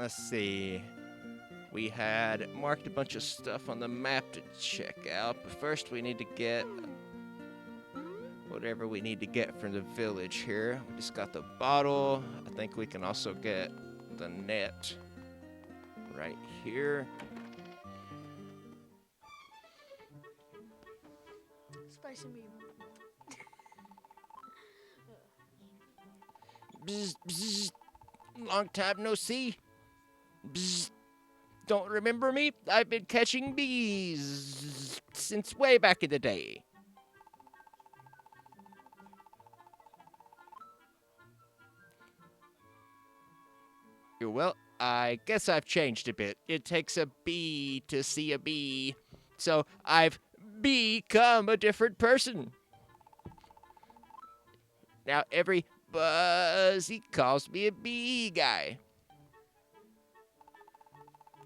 let's see. We had marked a bunch of stuff on the map to check out, but first we need to get whatever we need to get from the village here. We just got the bottle. I think we can also get the net right here. Spicy meat. Bzz, bzz. Long time no see. Bzz. Don't remember me? I've been catching bees since way back in the day. Well, I guess I've changed a bit. It takes a bee to see a bee. So I've become a different person. Now every buzzy calls me a bee guy.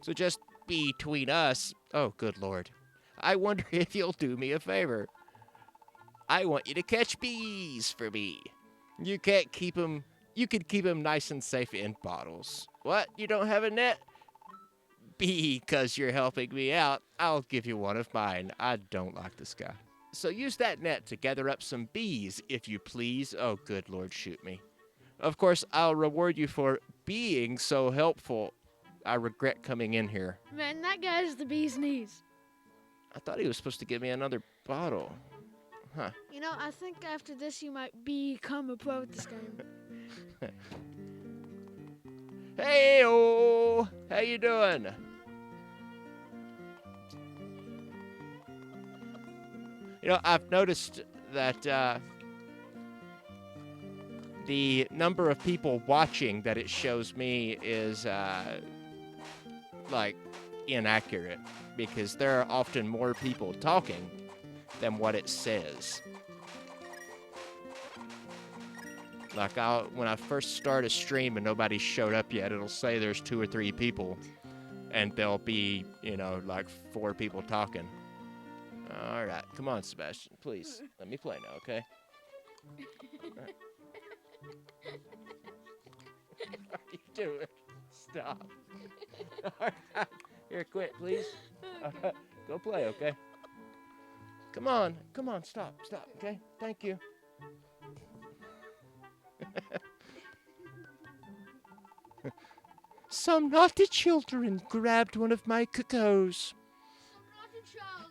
So just between us, oh good lord, I wonder if you'll do me a favor. I want you to catch bees for me. You can't keep them, you can keep them nice and safe in bottles. What, you don't have a net? Because you're helping me out, I'll give you one of mine. I don't like this guy. So use that net to gather up some bees, if you please. Oh good lord, shoot me. Of course, I'll reward you for being so helpful. I regret coming in here. Man, that guy's the bee's knees. I thought he was supposed to give me another bottle. Huh. You know, I think after this you might become a pro at this game. Hey-o! How you doing? You know, I've noticed that the number of people watching that it shows me is like inaccurate, because there are often more people talking than what it says. Like when I first start a stream and nobody showed up yet, it'll say there's 2 or 3 people, and there'll be, you know, like 4 people talking. All right, come on, Sebastian, please let me play now, okay? Right. What are you doing? Stop. All right. Here, quit, please. Go play, okay? Come on, stop, okay? Thank you. Some naughty children grabbed one of my cuckoos.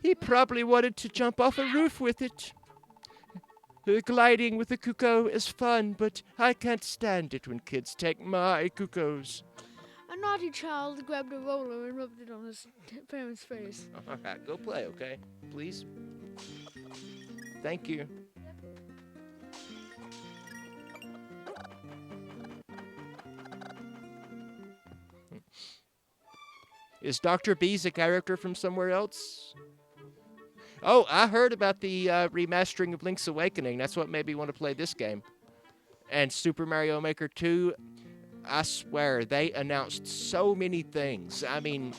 He probably wanted to jump off a roof with it. Gliding with a cuckoo is fun, but I can't stand it when kids take my cuckoos. A naughty child grabbed a roller and rubbed it on his parents' face. All right, go play, okay? Please. Thank you. Is Dr. B's a character from somewhere else? Oh, I heard about the remastering of Link's Awakening. That's what made me want to play this game. And Super Mario Maker 2, I swear, they announced so many things. I mean,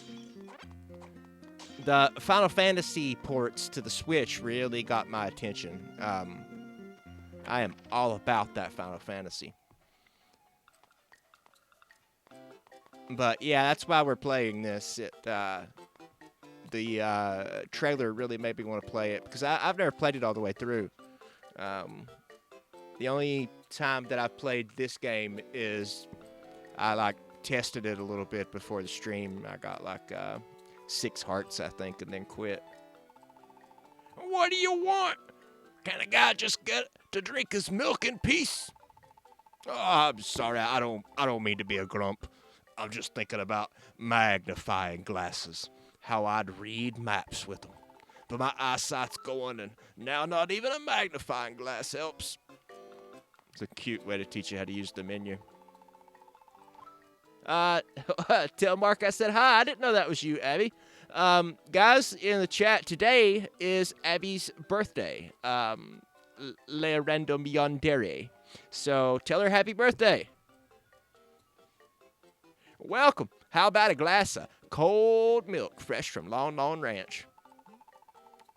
the Final Fantasy ports to the Switch really got my attention. I am all about that Final Fantasy. But yeah, that's why we're playing this. The trailer really made me want to play it, because I've never played it all the way through. The only time that I've played this game is I tested it a little bit before the stream. I got 6 hearts, I think, and then quit. What do you want? Can a guy just get to drink his milk in peace? Oh, I'm sorry, I don't mean to be a grump. I'm just thinking about magnifying glasses. How I'd read maps with them. But my eyesight's going, and now not even a magnifying glass helps. It's a cute way to teach you how to use the menu. Tell Mark I said hi. I didn't know that was you, Abby. Guys, in the chat, today is Abby's birthday. Le random yandere. So tell her happy birthday. Welcome. How about a glass of cold milk fresh from Lon Lon Ranch?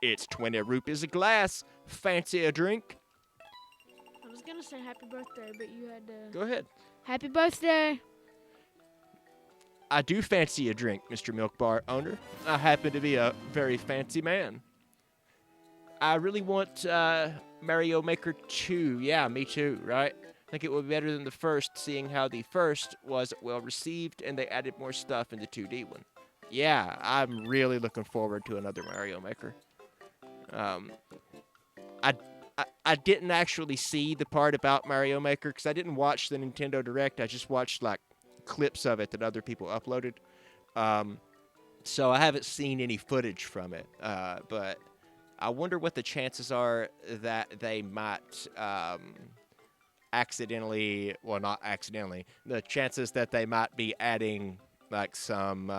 It's 20 rupees a glass. Fancy a drink? I was gonna say happy birthday, but you had to... Go ahead. Happy birthday! I do fancy a drink, Mr. Milk Bar owner. I happen to be a very fancy man. I really want Mario Maker 2. Yeah, me too, right? I think it would be better than the first, seeing how the first was well received and they added more stuff in the 2D one. Yeah, I'm really looking forward to another Mario Maker. I, I didn't actually see the part about Mario Maker because I didn't watch the Nintendo Direct. I just watched like clips of it that other people uploaded. So I haven't seen any footage from it. But I wonder what the chances are that they might accidentally, well, not accidentally, the chances that they might be adding like some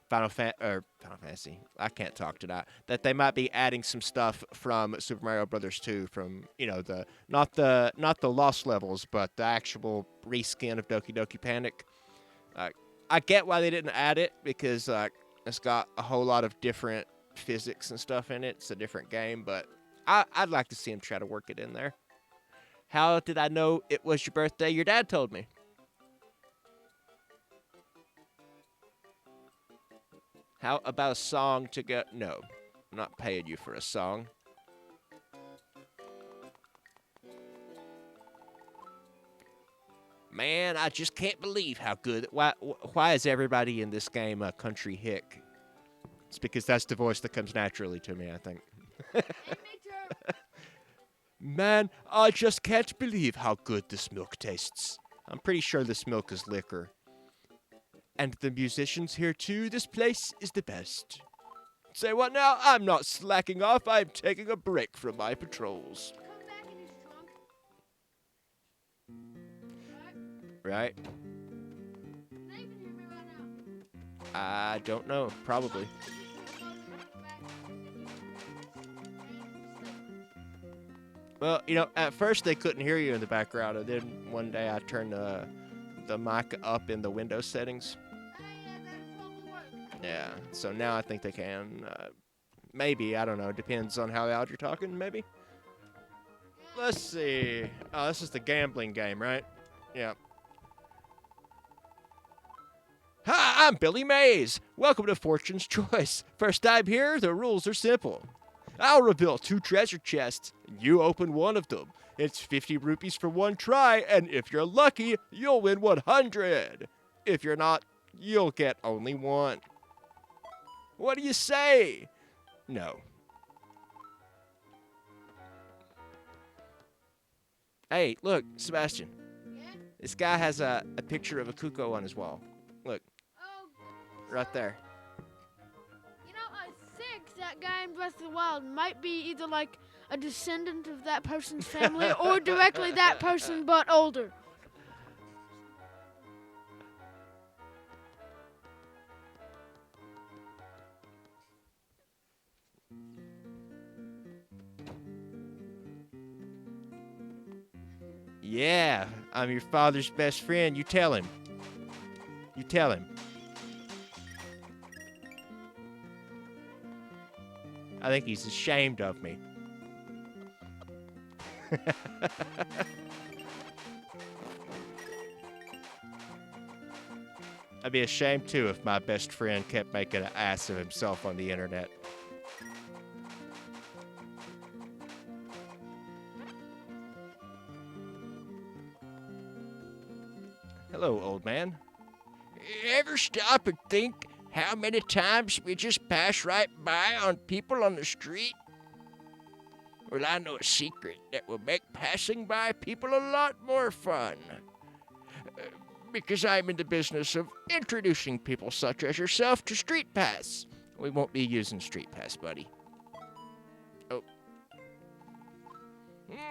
Final Fantasy. I can't talk tonight. That they might be adding some stuff from Super Mario Brothers 2, from the not the lost levels, but the actual reskin of Doki Doki Panic. I get why they didn't add it because it's got a whole lot of different physics and stuff in it. It's a different game, but I'd like to see them try to work it in there. How did I know it was your birthday? Your dad told me. How about a song to go? No, I'm not paying you for a song. Man, I just can't believe how good. Why is everybody in this game a country hick? It's because that's the voice that comes naturally to me, I think. Man, I just can't believe how good this milk tastes. I'm pretty sure this milk is liquor. And the musicians here too, this place is the best. Say what now? I'm not slacking off, I'm taking a break from my patrols. Come back in his trunk. Right? Can they even hear me right now? I don't know, probably. Well, at first they couldn't hear you in the background, and then one day I turned the mic up in the Windows settings. Yeah, so now I think they can. Maybe, I don't know. Depends on how loud you're talking, maybe. Let's see. Oh, this is the gambling game, right? Yeah. Hi, I'm Billy Mays. Welcome to Fortune's Choice. First time here, the rules are simple. I'll reveal 2 treasure chests. You open one of them. It's 50 rupees for one try, and if you're lucky, you'll win 100. If you're not, you'll get only one. What do you say? No. Hey, look, Sebastian. Yeah? This guy has a picture of a Kuko on his wall. Look, Oh, right there. you know, I think that guy in Breath of the Wild might be either like a descendant of that person's family or directly that person but older. Yeah, I'm your father's best friend. You tell him. You tell him. I think he's ashamed of me. I'd be ashamed too if my best friend kept making an ass of himself on the internet. Hello, old man. Ever stop and think how many times we just pass right by on people on the street? Well, I know a secret that will make passing by people a lot more fun. Because I'm in the business of introducing people such as yourself to Street Pass. We won't be using Street Pass, buddy. Oh.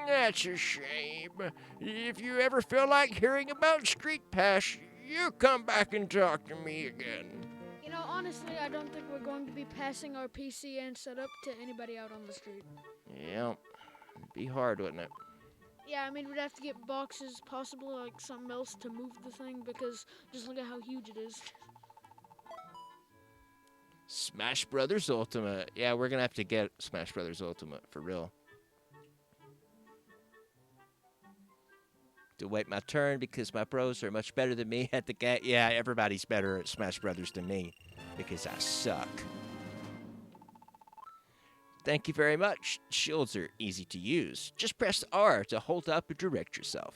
That's a shame. If you ever feel like hearing about Street Pass, you come back and talk to me again. You know, honestly, I don't think we're going to be passing our PC and setup to anybody out on the street. Yeah, it'd be hard, wouldn't it? Yeah, I mean, we'd have to get boxes, possibly like something else to move the thing, because just look at how huge it is. Smash Brothers Ultimate. Yeah, we're gonna have to get Smash Brothers Ultimate for real. to wait my turn because my bros are much better than me at the game. Yeah, everybody's better at Smash Brothers than me because I suck. Thank you very much. Shields are easy to use. Just press R to hold up and direct yourself.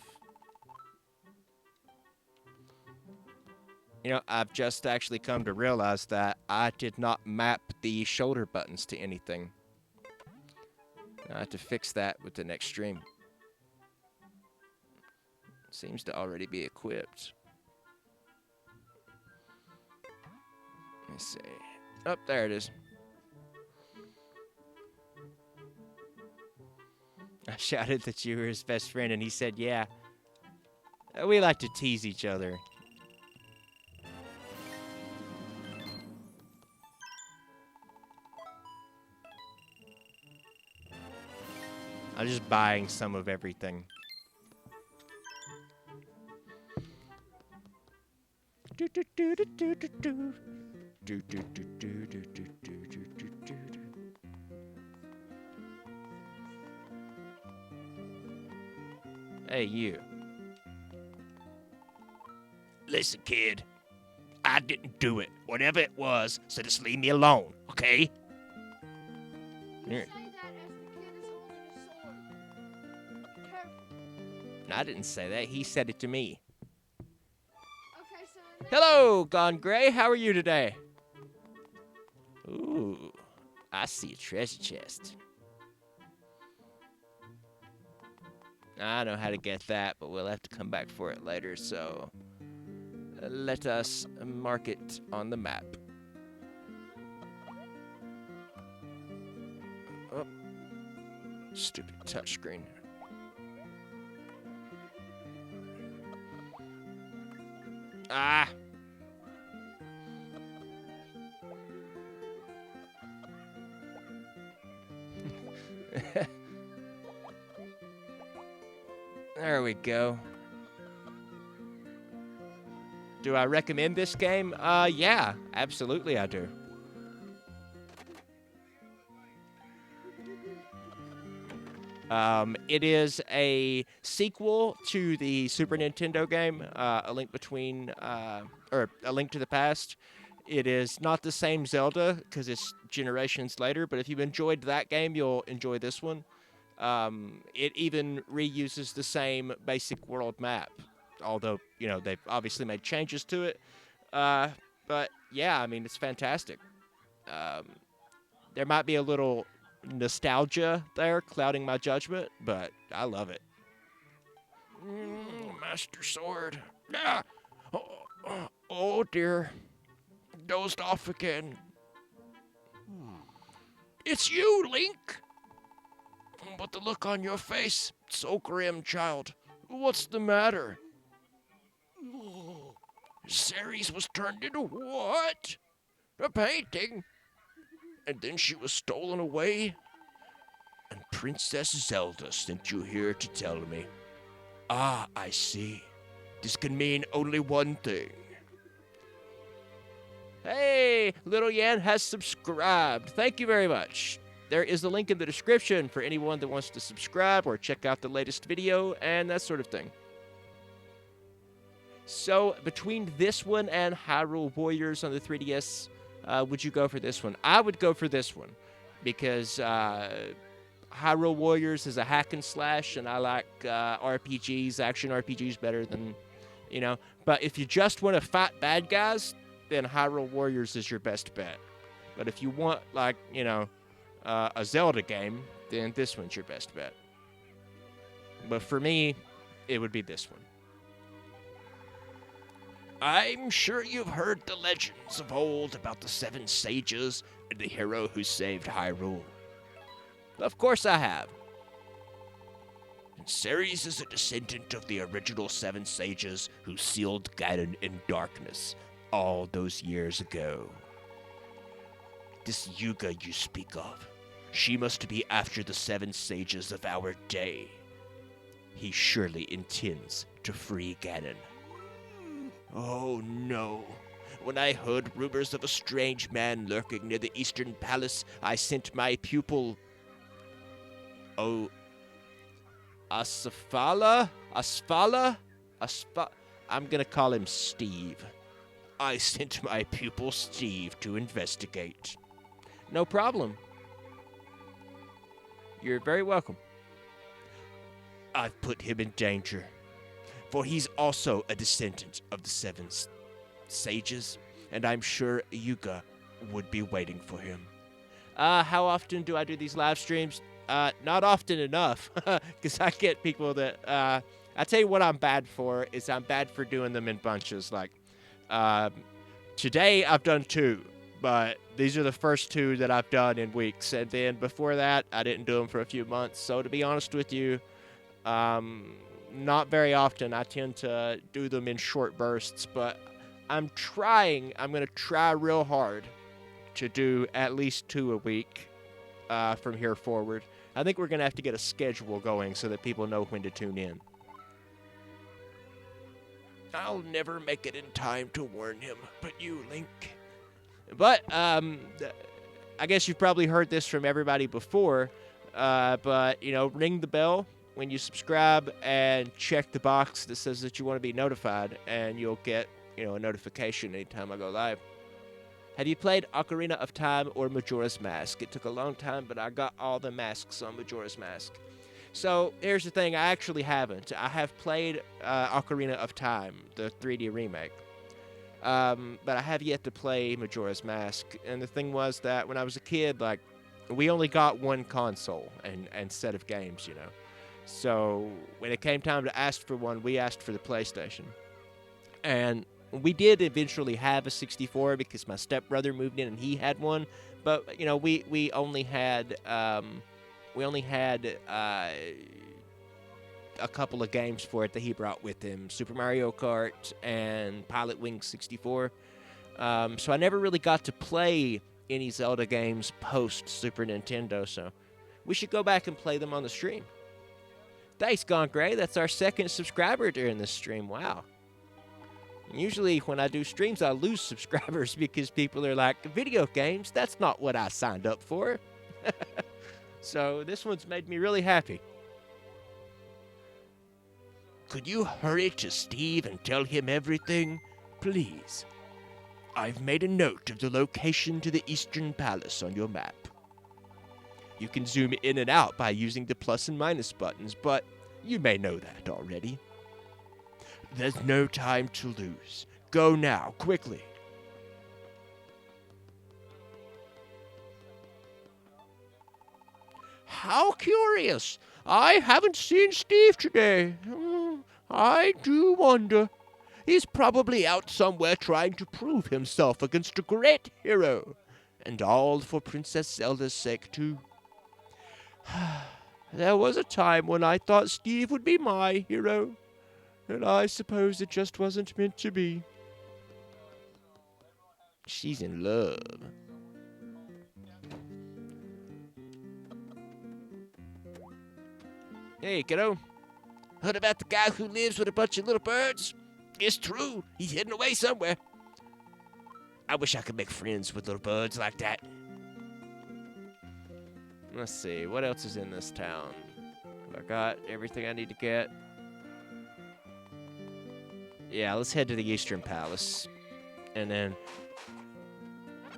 You know, I've just actually come to realize that I did not map the shoulder buttons to anything. I have to fix that with the next stream. Seems to already be equipped. Let me see. Oh, there it is. I shouted that you were his best friend, and he said, yeah. We like to tease each other. I'm just buying some of everything. Hey, you. Listen, kid. I didn't do it. Whatever it was, so just leave me alone, okay? Here. I didn't say that. He said it to me. Okay, so Hello, Gone Gray. How are you today? Ooh, I see a treasure chest. I know how to get that, but we'll have to come back for it later, so let us mark it on the map. Oh, stupid touchscreen. Ah! There we go. Do I recommend this game? Yeah, absolutely I do. It is a sequel to the Super Nintendo game, A Link Between, or A Link to the Past. It is not the same Zelda because it's generations later, but if you enjoyed that game, you'll enjoy this one. It even reuses the same basic world map, although, you know, they've obviously made changes to it. But yeah, I mean, it's fantastic. There might be a little nostalgia there clouding my judgment, but I love it. Master Sword. Ah! Oh dear. Dozed off again. It's you, Link! But the look on your face, so grim, child. What's the matter? Ceres was turned into what? A painting? And then she was stolen away? And Princess Zelda sent you here to tell me. Ah, I see. This can mean only one thing. Hey, Little Yan has subscribed. Thank you very much. There is a link in the description for anyone that wants to subscribe or check out the latest video and that sort of thing. So, between this one and Hyrule Warriors on the 3DS, would you go for this one? I would go for this one because Hyrule Warriors is a hack and slash, and I like RPGs, action RPGs better than, you know. But if you just want to fight bad guys, then Hyrule Warriors is your best bet. But if you want, like, you know, a Zelda game, then this one's your best bet. But for me, it would be this one. I'm sure you've heard the legends of old about the 7 sages and the hero who saved Hyrule. Of course I have. And Ceres is a descendant of the original 7 sages who sealed Ganon in darkness all those years ago. This Yuga you speak of, she must be after the 7 sages of our day. He surely intends to free Ganon. Oh no. When I heard rumors of a strange man lurking near the Eastern Palace, I sent my pupil... Asfala? Asfala? I'm gonna call him Steve. I sent my pupil Steve to investigate. No problem. You're very welcome. I've put him in danger, for he's also a descendant of the seven sages, and I'm sure Yuga would be waiting for him. How often do I do these live streams? Not often enough, because I get people that, I tell you what I'm bad for, is I'm bad for doing them in bunches. Like, today I've done 2, but these are the first 2 that I've done in weeks, and then before that, I didn't do them for a few months. So to be honest with you, not very often. I tend to do them in short bursts, but I'm going to try real hard to do at least 2 a week from here forward. I think we're going to have to get a schedule going so that people know when to tune in. I'll never make it in time to warn him, but you, Link. But, I guess you've probably heard this from everybody before, but, ring the bell when you subscribe and check the box that says that you want to be notified, and you'll get, a notification anytime I go live. Have you played Ocarina of Time or Majora's Mask? It took a long time, but I got all the masks on Majora's Mask. So, here's the thing, I actually haven't. I have played Ocarina of Time, the 3D remake. But I have yet to play Majora's Mask. And the thing was that when I was a kid, we only got one console and set of games, So, when it came time to ask for one, we asked for the PlayStation. And we did eventually have a 64 because my stepbrother moved in and he had one. But, we only had a couple of games for it that he brought with him. Super Mario Kart and Pilot Wings 64. So I never really got to play any Zelda games post Super Nintendo, so we should go back and play them on the stream. Thanks, Gone Gray. That's our 2nd subscriber during this stream. Wow. Usually when I do streams, I lose subscribers because people are like, video games? That's not what I signed up for. So this one's made me really happy. Could you hurry to Steve and tell him everything? Please. I've made a note of the location to the Eastern Palace on your map. You can zoom in and out by using the plus and minus buttons, but you may know that already. There's no time to lose. Go now, quickly. How curious. I haven't seen Steve today. I do wonder. He's probably out somewhere trying to prove himself against a great hero. And all for Princess Zelda's sake, too. There was a time when I thought Steve would be my hero. And I suppose it just wasn't meant to be. She's in love. Hey, kiddo. Heard about the guy who lives with a bunch of little birds? It's true. He's hidden away somewhere. I wish I could make friends with little birds like that. Let's see. What else is in this town? Have I got everything I need to get? Yeah, let's head to the Eastern Palace. And then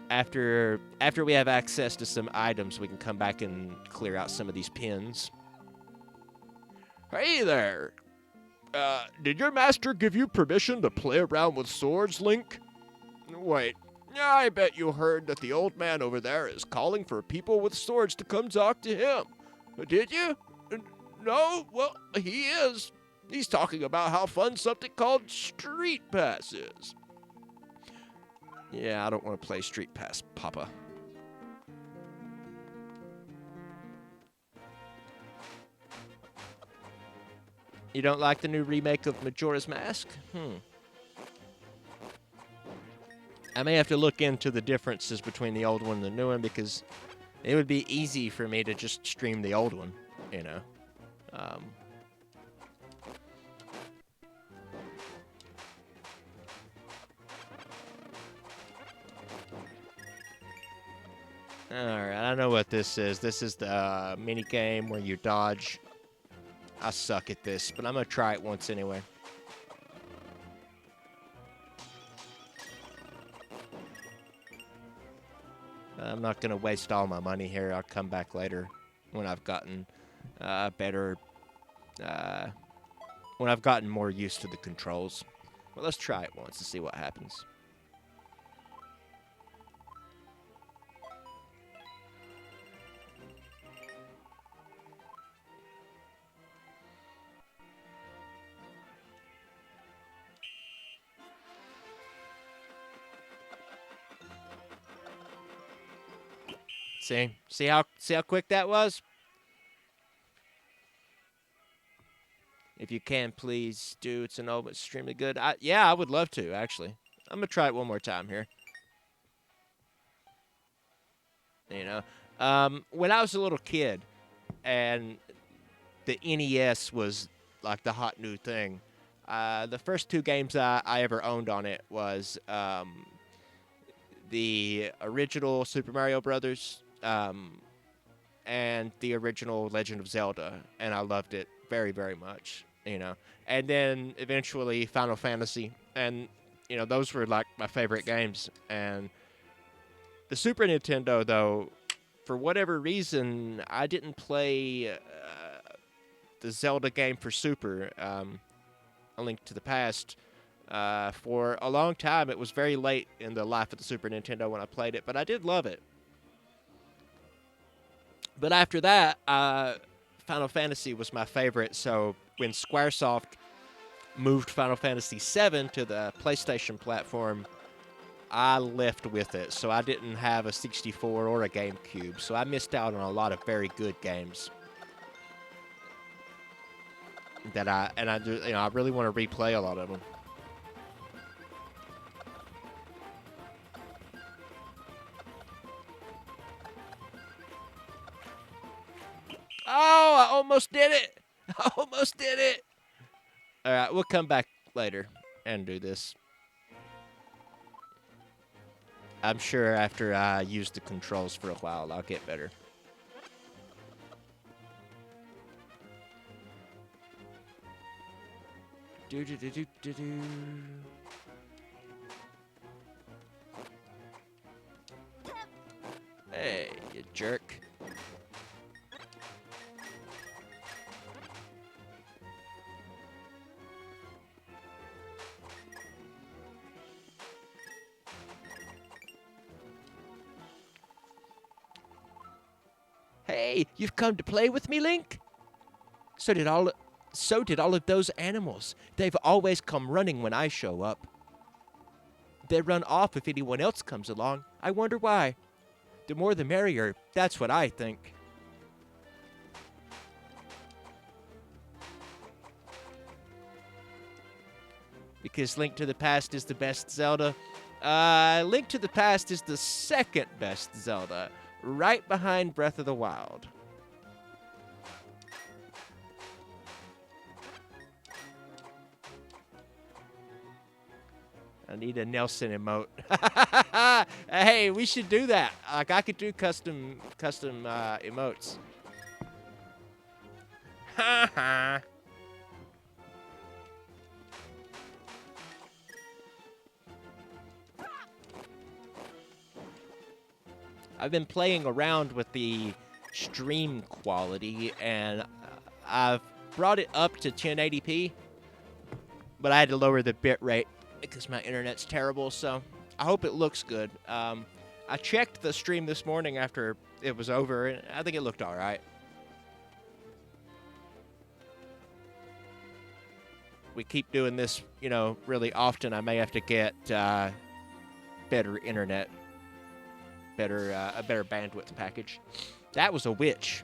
after we have access to some items, we can come back and clear out some of these pins. Hey there! Did your master give you permission to play around with swords, Link? Wait, I bet you heard that the old man over there is calling for people with swords to come talk to him. Did you? No? Well, he is. He's talking about how fun something called Street Pass is. Yeah, I don't want to play Street Pass, Papa. You don't like the new remake of Majora's Mask? I may have to look into the differences between the old one and the new one because it would be easy for me to just stream the old one, you know. Alright, I know what this is. This is the mini game where you dodge I suck at this, but I'm gonna try it once anyway. I'm not gonna waste all my money here. I'll come back later when I've gotten better, when I've gotten more used to the controls. Well, let's try it once to see what happens. See how quick that was? If you can, please do. It's an old, extremely good. Yeah, I would love to, actually. I'm going to try it one more time here. You know, when I was a little kid and the NES was like the hot new thing, the first two games I ever owned on it was the original Super Mario Brothers and the original Legend of Zelda, and I loved it very, very much, you know. And then eventually Final Fantasy, and, you know, those were like my favorite games. And the Super Nintendo, though, for whatever reason, I didn't play the Zelda game for Super, A Link to the Past. For a long time, it was very late in the life of the Super Nintendo when I played it, but I did love it. But after that, Final Fantasy was my favorite, so when Squaresoft moved Final Fantasy VII to the PlayStation platform, I left with it. So I didn't have a 64 or a GameCube, so I missed out on a lot of very good games that I really want to replay a lot of them. Oh, I almost did it. I almost did it. All right, we'll come back later and do this. I'm sure after I use the controls for a while, I'll get better. Do-do-do-do-do-do. Hey, you jerk. Hey, you've come to play with me, Link? So did all of those animals. They've always come running when I show up. They run off if anyone else comes along. I wonder why. The more the merrier, that's what I think. Because Link to the Past is the best Zelda. Link to the Past is the second best Zelda, right behind Breath of the Wild. I need a Nelson emote. Hey, we should do that. Like, I could do custom emotes. Ha ha. I've been playing around with the stream quality, and I've brought it up to 1080p, but I had to lower the bit rate because my internet's terrible, so I hope it looks good. I checked the stream this morning after it was over, and I think it looked all right. We keep doing this, you know, really often. I may have to get better internet. A better bandwidth package. That was a witch.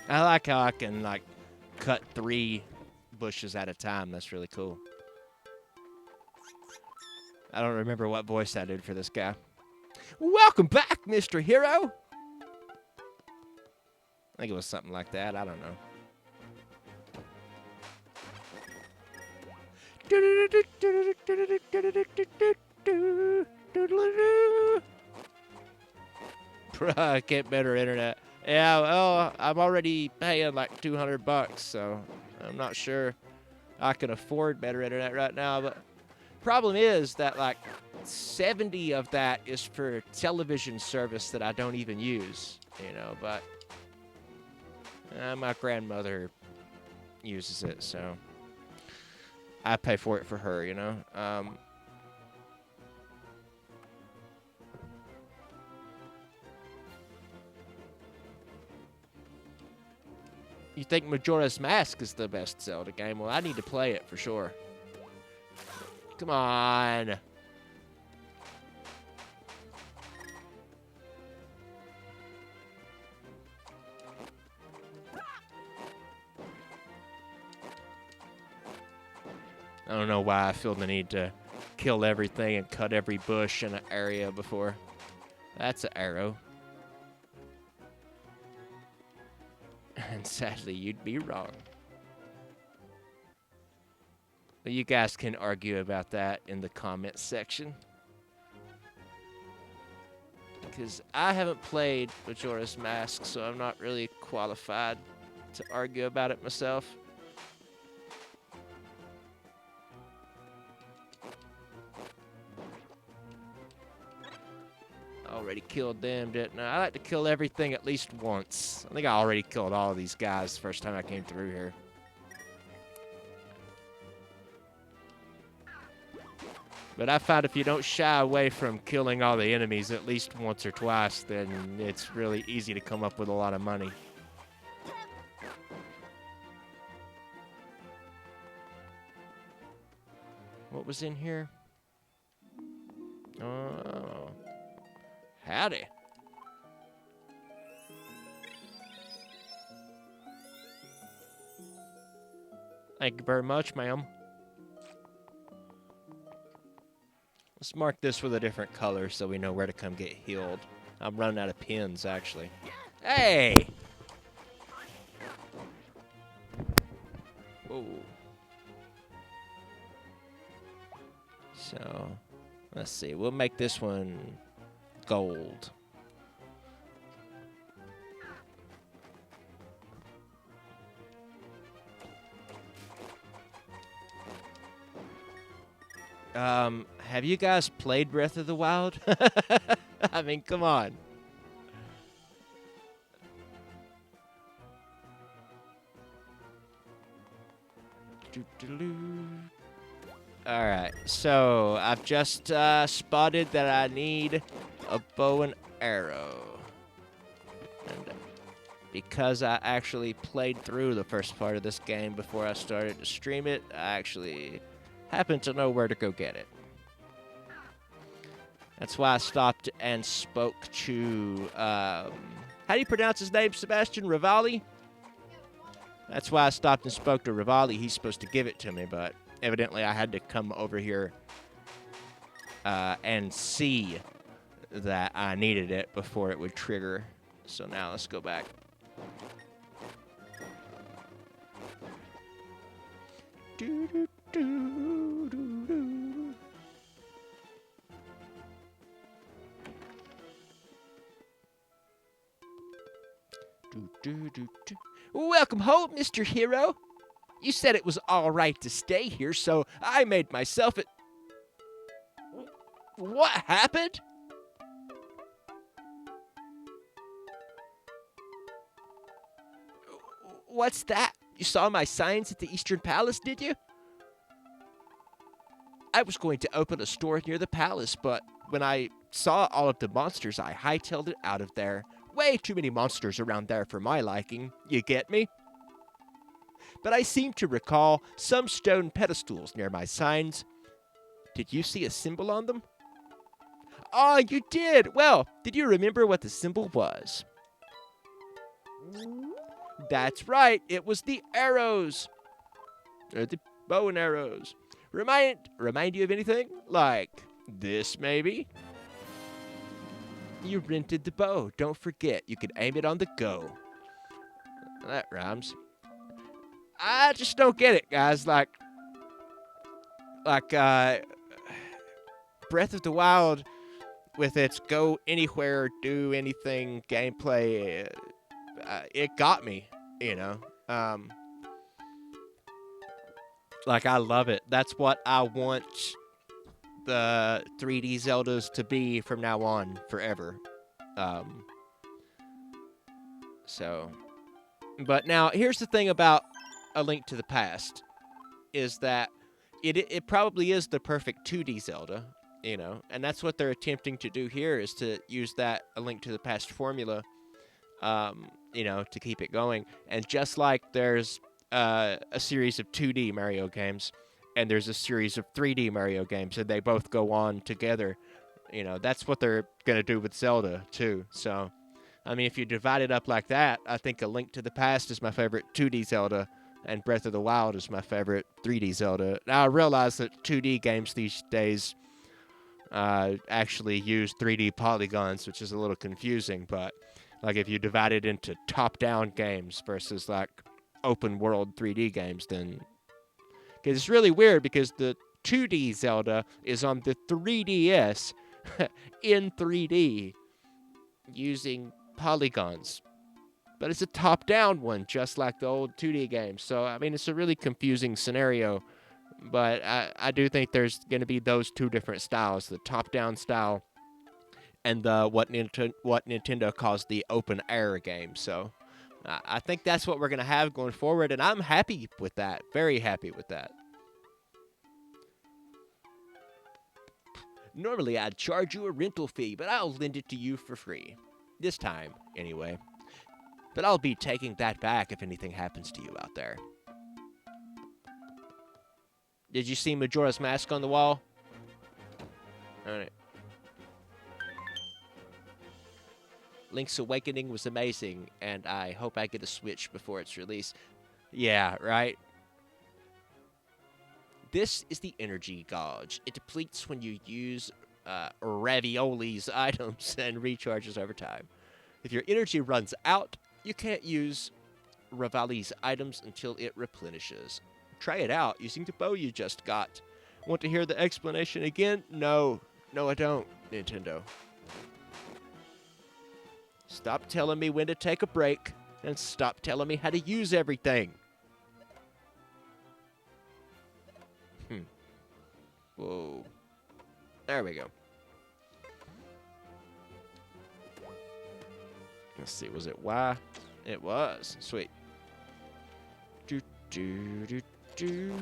I like how I can, like, cut 3 bushes at a time. That's really cool. I don't remember what voice I did for this guy. Welcome back, Mr. Hero. I think it was something like that. I don't know. Bruh, get better internet. Yeah, well, I'm already paying like $200, so I'm not sure I can afford better internet right now. But problem is that like 70 of that is for television service that I don't even use, you know. But my grandmother uses it, so I pay for it for her, you know. You think Majora's Mask is the best Zelda game? Well, I need to play it for sure. Come on. I don't know why I feel the need to kill everything and cut every bush in an area before. That's an arrow. And sadly, you'd be wrong. But you guys can argue about that in the comments section. Because I haven't played Majora's Mask, so I'm not really qualified to argue about it myself. Already killed them, didn't I? I like to kill everything at least once. I think I already killed all of these guys the first time I came through here. But I find if you don't shy away from killing all the enemies at least once or twice, then it's really easy to come up with a lot of money. What was in here? Oh. Howdy. Thank you very much, ma'am. Let's mark this with a different color so we know where to come get healed. I'm running out of pins, actually. Hey! Whoa. So, let's see. We'll make this one gold. Have you guys played Breath of the Wild? I mean, come on. Alright, so I've just spotted that I need a bow and arrow. And because I actually played through the first part of this game before I started to stream it, I actually happen to know where to go get it. That's why I stopped and spoke to, how do you pronounce his name, Sebastian? Rivali? That's why I stopped and spoke to Rivali. He's supposed to give it to me, but evidently I had to come over here and see that I needed it before it would trigger. So now let's go back. Welcome home, Mr. Hero. You said it was all right to stay here, so I made myself a... What happened? What's that? You saw my signs at the Eastern Palace, did you? I was going to open a store near the palace, but when I saw all of the monsters, I hightailed it out of there. Way too many monsters around there for my liking. You get me? But I seem to recall some stone pedestals near my signs. Did you see a symbol on them? Oh, you did! Well, did you remember what the symbol was? That's right, it was the arrows. Or the bow and arrows. Remind you of anything? Like this, maybe? You rented the bow. Don't forget, you can aim it on the go. That rhymes. I just don't get it, guys. Like Breath of the Wild with its go anywhere, do anything gameplay, it got me, you know. Like, I love it. That's what I want the 3D Zeldas to be from now on, forever. But now, here's the thing about A Link to the Past, is that it probably is the perfect 2D Zelda, you know, and that's what they're attempting to do here, is to use that A Link to the Past formula, you know, to keep it going. And just like there's a series of 2D Mario games, and there's a series of 3D Mario games, and they both go on together, you know, that's what they're going to do with Zelda, too. So, I mean, if you divide it up like that, I think A Link to the Past is my favorite 2D Zelda, and Breath of the Wild is my favorite 3D Zelda. Now, I realize that 2D games these days actually use 3D polygons, which is a little confusing, but like if you divide it into top-down games versus like open-world 3D games, then... Because it's really weird, because the 2D Zelda is on the 3DS in 3D using polygons. But it's a top-down one, just like the old 2D games. So, I mean, it's a really confusing scenario. But I do think there's going to be those two different styles, the top-down style and what Nintendo calls the open-air game. So, I think that's what we're going to have going forward, and I'm happy with that. Very happy with that. Normally, I'd charge you a rental fee, but I'll lend it to you for free. This time, anyway. But I'll be taking that back if anything happens to you out there. Did you see Majora's Mask on the wall? Alright. Link's Awakening was amazing, and I hope I get a Switch before its release. Yeah, right? This is the energy gauge. It depletes when you use Ravioli's items and recharges over time. If your energy runs out, you can't use Rivali's items until it replenishes. Try it out using the bow you just got. Want to hear the explanation again? No. No, I don't, Nintendo. Stop telling me when to take a break, and stop telling me how to use everything. Whoa. There we go. Let's see, was it Y? It was. Sweet. Do, do, do, do.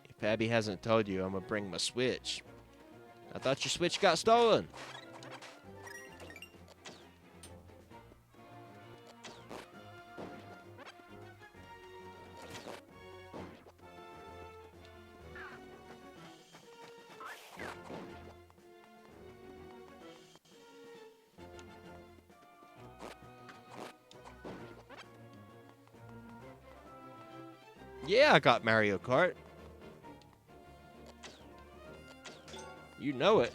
If Abby hasn't told you, I'm gonna bring my Switch. I thought your Switch got stolen. Yeah, I got Mario Kart. You know it.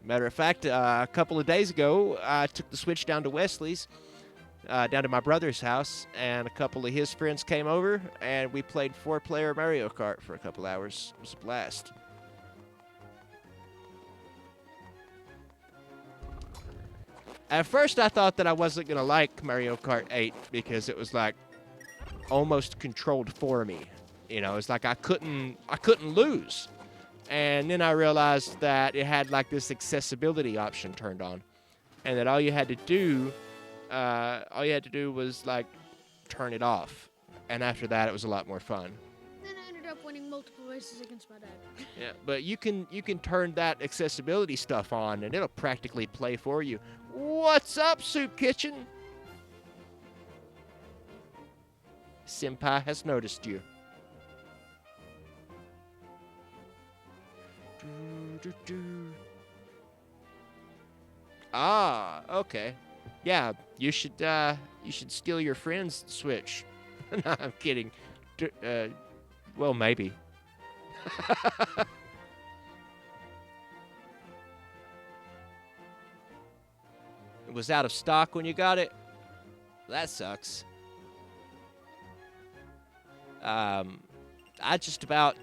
Matter of fact, a couple of days ago, I took the Switch down to Wesley's, down to my brother's house, and a couple of his friends came over, and we played 4-player Mario Kart for a couple hours. It was a blast. At first, I thought that I wasn't going to like Mario Kart 8 because it was, like, almost controlled for me. You know, it's like I couldn't lose. And then I realized that it had, like, this accessibility option turned on. And that all you had to do was, like, turn it off. And after that, it was a lot more fun. Then I ended up winning multiple races against my dad. Yeah, but you can turn that accessibility stuff on, and it'll practically play for you. What's up, Soup Kitchen? Senpai has noticed you. Ah, okay. Yeah, you should steal your friend's Switch. No, I'm kidding. Well, maybe. It was out of stock when you got it? That sucks. I just about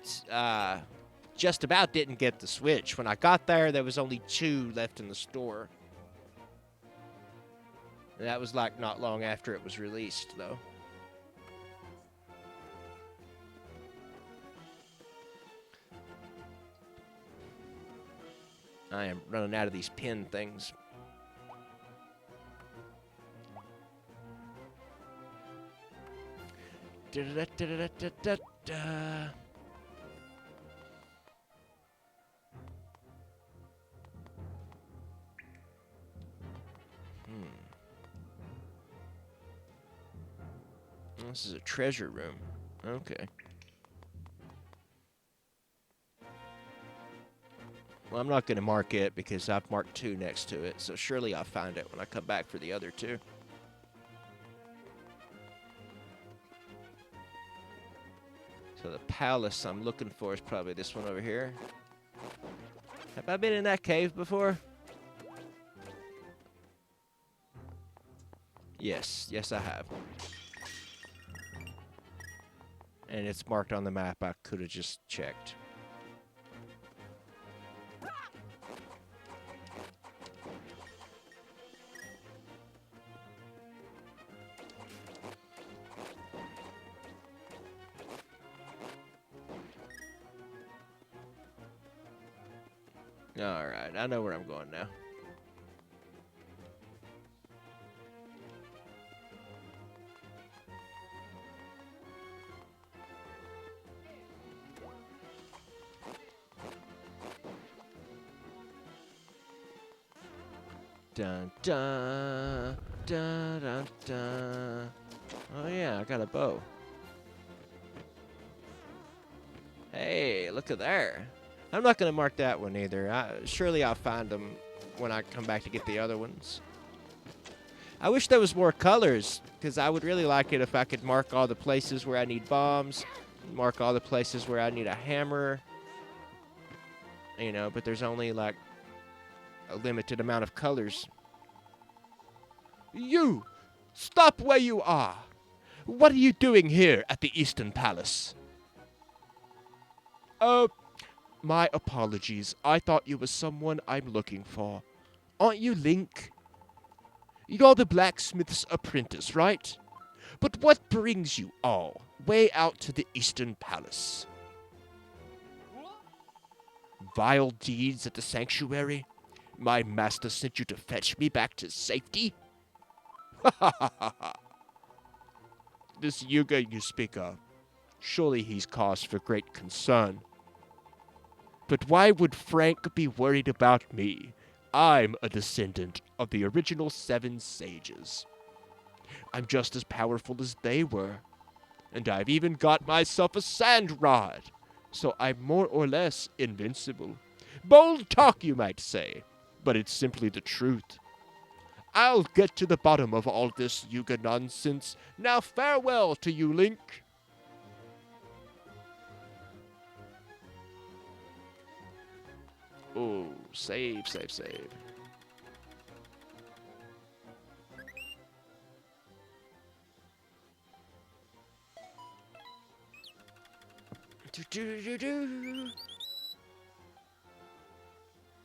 didn't get the Switch. When I got there was only 2 left in the store. And that was like not long after it was released, though. I am running out of these pin things. Da-da-da-da-da-da-da. This is a treasure room. Okay. Well, I'm not going to mark it because I've marked 2 next to it, so surely I'll find it when I come back for the other 2. So the palace I'm looking for is probably this one over here. Have I been in that cave before? Yes. Yes, I have. And it's marked on the map. I could have just checked. Alright, I know where I'm going now. Dun dun dun dun dun. Oh yeah, I got a bow. Hey, look at there. I'm not gonna mark that one either. Surely I'll find them when I come back to get the other ones. I wish there was more colors, because I would really like it if I could mark all the places where I need bombs, mark all the places where I need a hammer. You know, but there's only like a limited amount of colors. You! Stop where you are! What are you doing here at the Eastern Palace? My apologies. I thought you were someone I'm looking for. Aren't you Link? You're the blacksmith's apprentice, right? But what brings you all way out to the Eastern Palace? Vile deeds at the sanctuary? My master sent you to fetch me back to safety? Ha ha ha ha ha. This Yuga you speak of, surely he's cause for great concern. But why would Frank be worried about me? I'm a descendant of the original 7 sages. I'm just as powerful as they were. And I've even got myself a sand rod, so I'm more or less invincible. Bold talk, you might say, but it's simply the truth. I'll get to the bottom of all this Yuga nonsense. Now farewell to you, Link. Oh, save, save, save.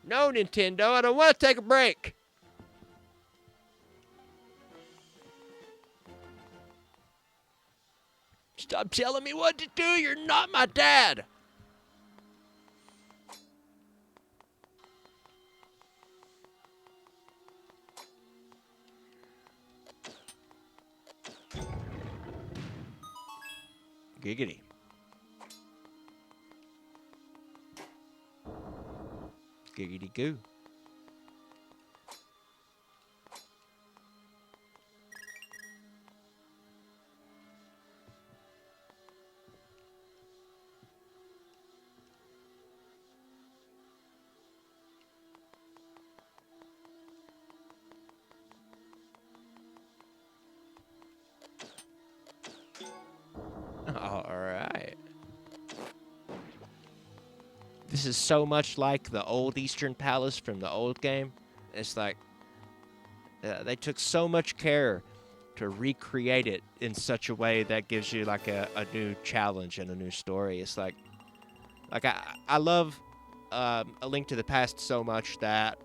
No, Nintendo, I don't want to take a break. Stop telling me what to do. You're not my dad. Giggity. Giggity goo. Alright. This is so much like the old Eastern Palace from the old game. It's like they took so much care to recreate it in such a way that gives you like a new challenge and a new story. It's like I love A Link to the Past so much that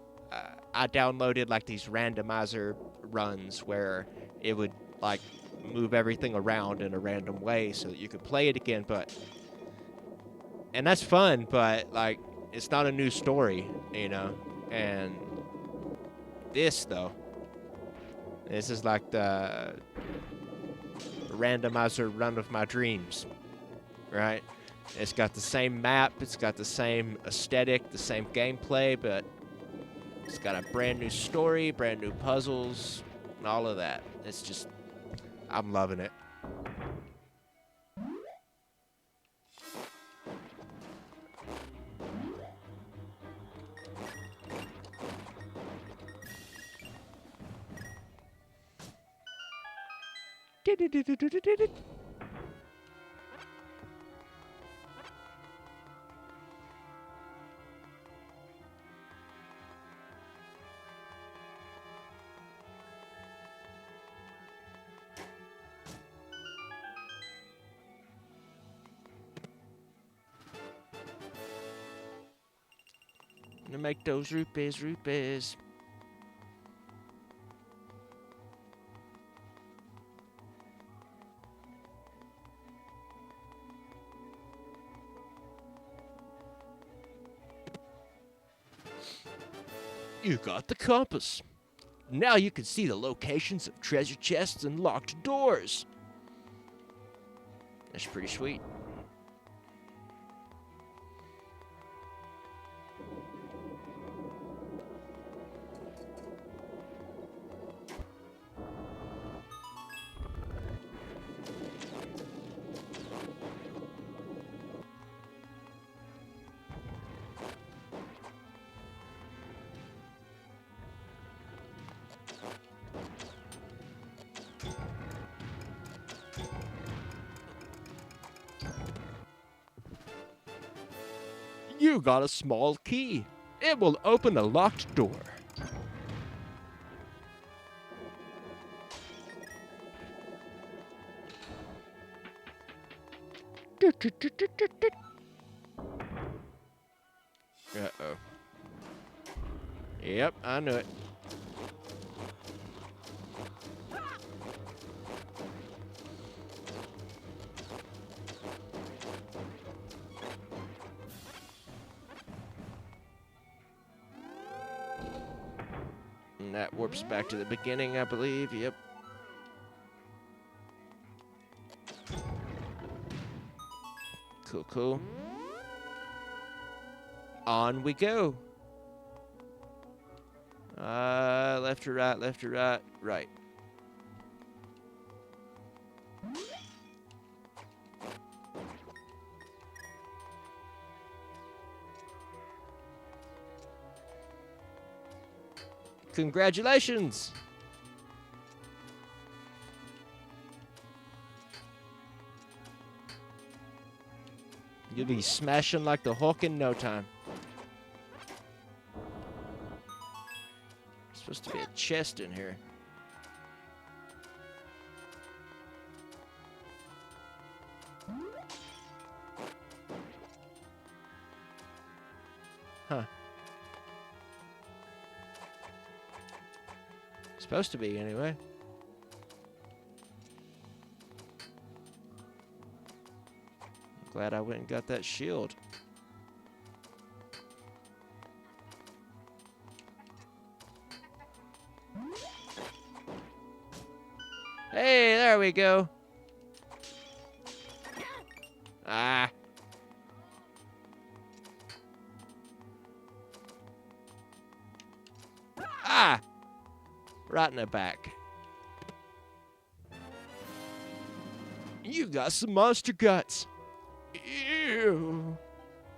I downloaded like these randomizer runs where it would like move everything around in a random way so that you could play it again. And that's fun, but like it's not a new story, you know. And this though, this is like the randomizer run of my dreams, right? It's got the same map, it's got the same aesthetic, the same gameplay, but it's got a brand new story, brand new puzzles, and all of that. It's just, I'm loving it. To make those rupees. You got the compass. Now you can see the locations of treasure chests and locked doors. That's pretty sweet. You got a small key. It will open a locked door. Uh-oh. Yep, I knew it. And that warps back to the beginning, I believe. Yep. Cool, cool. On we go. Left to right, left to right, right. Congratulations! You'll be smashing like the Hulk in no time. There's supposed to be a chest in here. Huh. Supposed to be, anyway. Glad I went and got that shield. Hey, there we go. Ah. Right in the back. You got some monster guts. Ew.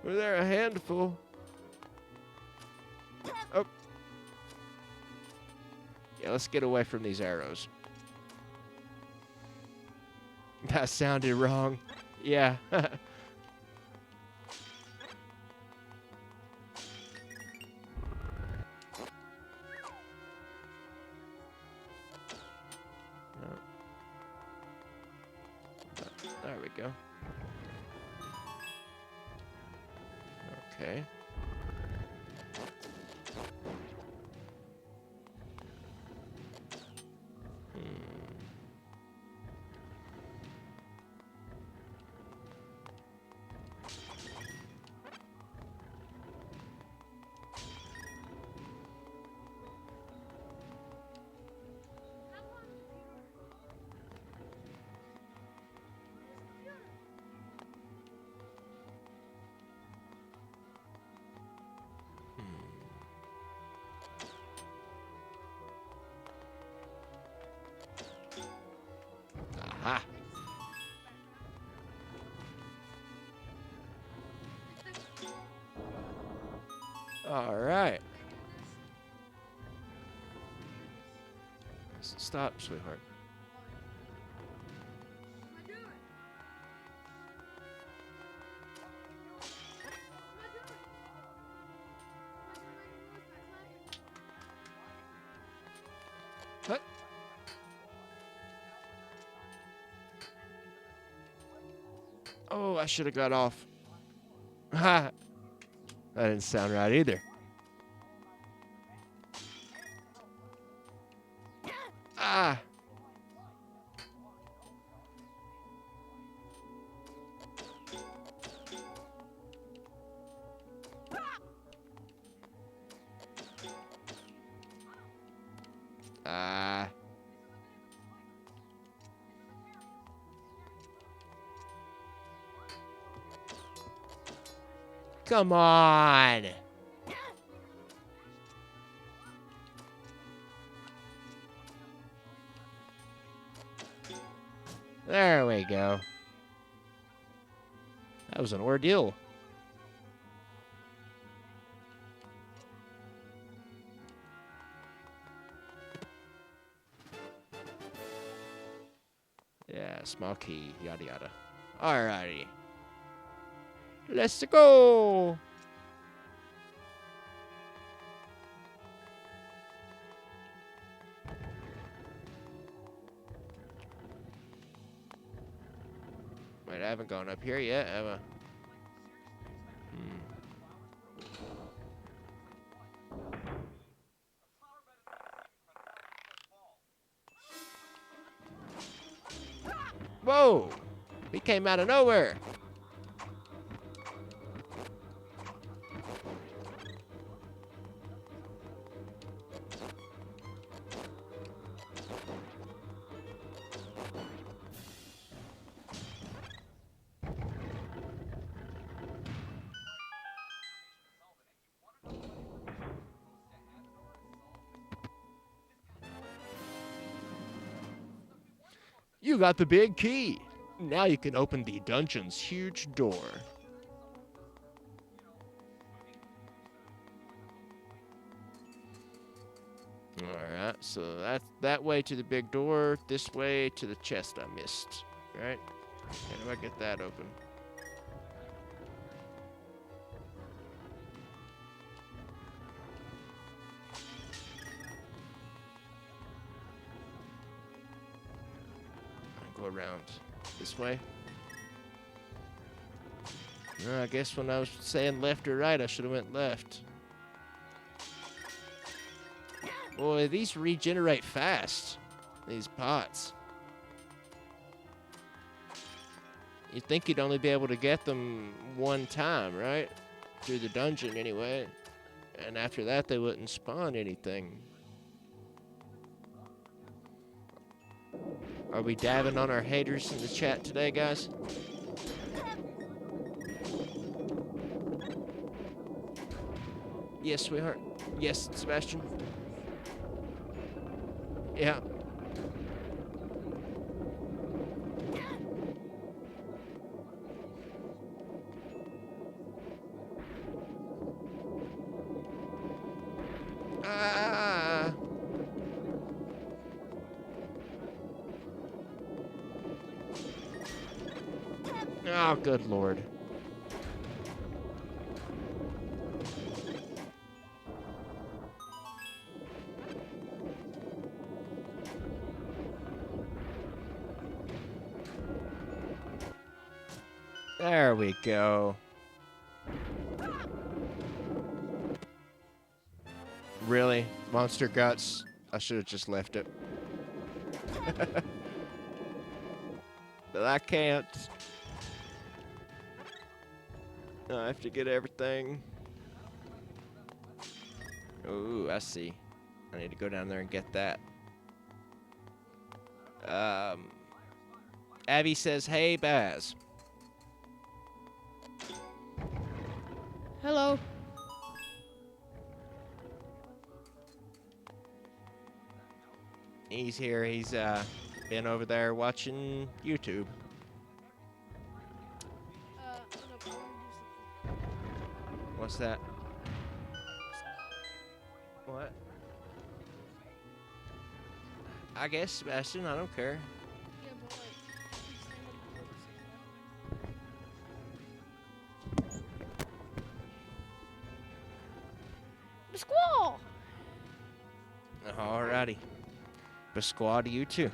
Were there a handful? Oh. Yeah, let's get away from these arrows. That sounded wrong. Yeah. There we go. Okay. Aha. All right. Stop, sweetheart. What? Oh, I should have got off. Ha! That didn't sound right either. Ah! Ah. Come on. There we go. That was an ordeal. Yeah, small key, yada yada. Alrighty. Let's go. Wait, I haven't gone up here yet, have I? Whoa! He came out of nowhere. You got the big key. Now you can open the dungeon's huge door. Alright, so that's that way to the big door, this way to the chest I missed. Right? How do I get that open? Go around this way. I guess when I was saying left or right, I should have went left. Boy, these regenerate fast. These pots. You'd think you'd only be able to get them one time, right? Through the dungeon anyway. And after that, they wouldn't spawn anything. Are we dabbing on our haters in the chat today, guys? Yes, sweetheart. Yes, Sebastian. Yeah. Ah. Oh, good Lord. There we go. Really? Monster guts? I should have just left it. But I can't. I have to get everything. Ooh, I see. I need to go down there and get that. Abby says, hey, Baz. Hello. He's here. He's been over there watching YouTube. What's that? What? I guess, Sebastian, I don't care. The squall. Alrighty. Bisquad to you too.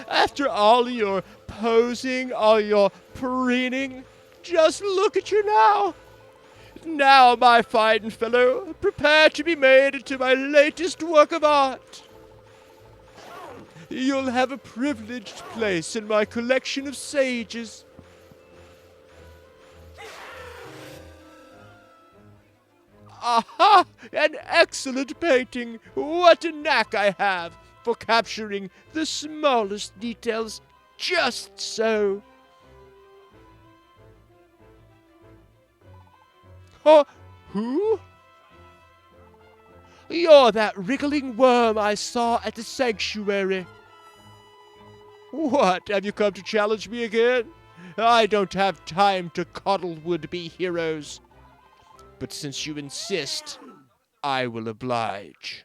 After all your posing, all your preening, just look at you now. Now, my fine fellow, prepare to be made into my latest work of art. You'll have a privileged place in my collection of sages. Aha! An excellent painting! What a knack I have for capturing the smallest details just so. Oh, who? You're that wriggling worm I saw at the sanctuary. What, have you come to challenge me again? I don't have time to coddle would-be heroes. But since you insist, I will oblige.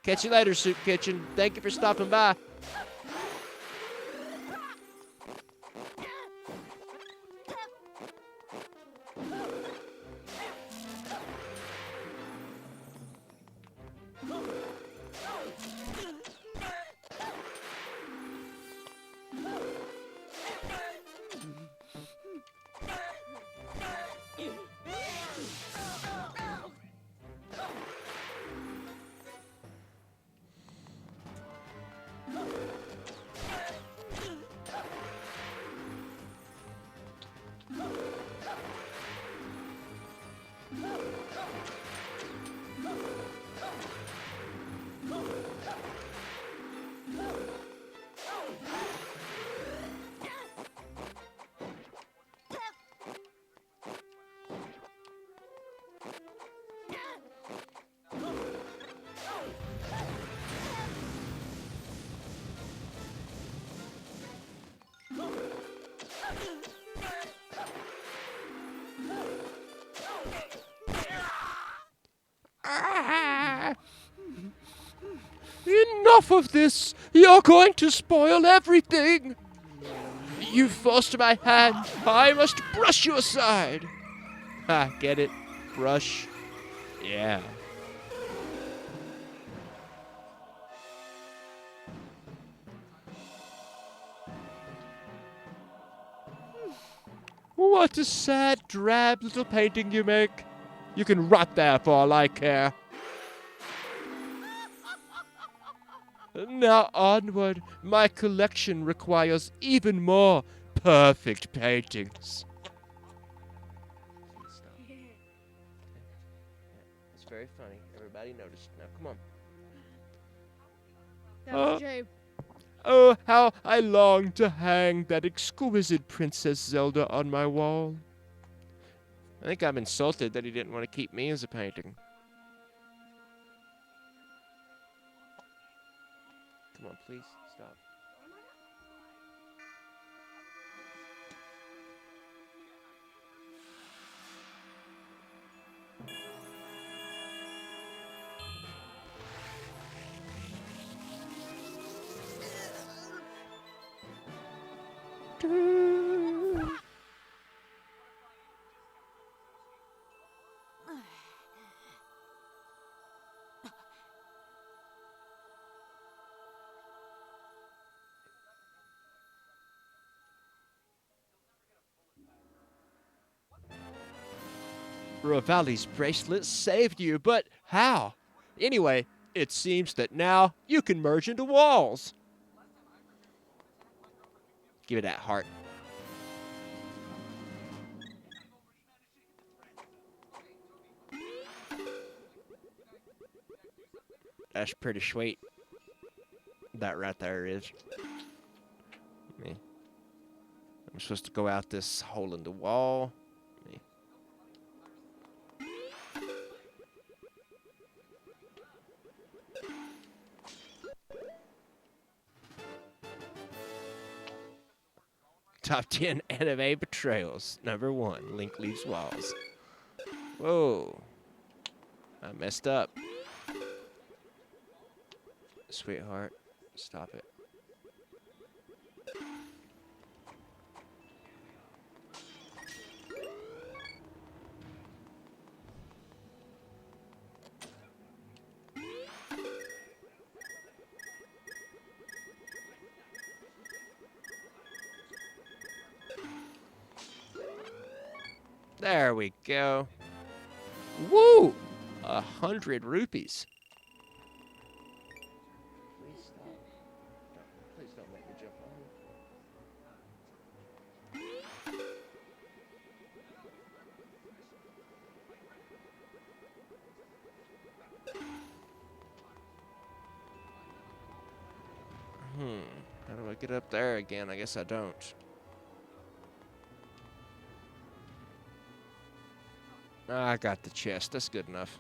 Catch you later, Soup Kitchen. Thank you for stopping by. Enough of this! You're going to spoil everything! You forced my hand. I must brush you aside. Ha, get it? Brush. Yeah. What a sad, drab little painting you make. You can rot there for all I care. Now onward, my collection requires even more perfect paintings. It's very funny. Everybody noticed. Now, come on. That was Jay. Oh, how I long to hang that exquisite Princess Zelda on my wall. I think I'm insulted that he didn't want to keep me as a painting. Come on, please, stop. Revali's bracelet saved you, but how? Anyway, it seems that now you can merge into walls. Give it that heart. That's pretty sweet. That right there is. Me. I'm supposed to go out this hole in the wall. Me. Top 10 anime betrayals. Number 1, Link leaves walls. Whoa. I messed up. Sweetheart, stop it. There we go. Woo! 100 rupees. Please stop. No, please don't make me jump on you. How do I get up there again? I guess I don't. I got the chest. That's good enough.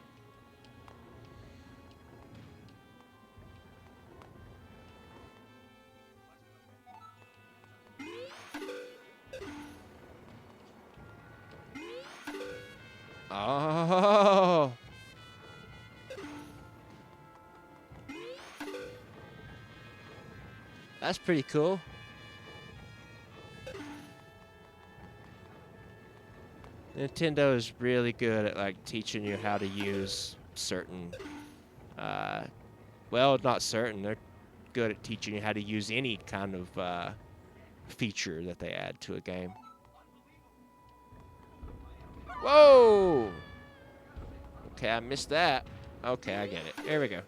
Oh. That's pretty cool. Nintendo is really good at like teaching you how to use certain well, not certain. They're good at teaching you how to use any kind of feature that they add to a game. Whoa! Okay, I missed that. Okay, I get it. There we go.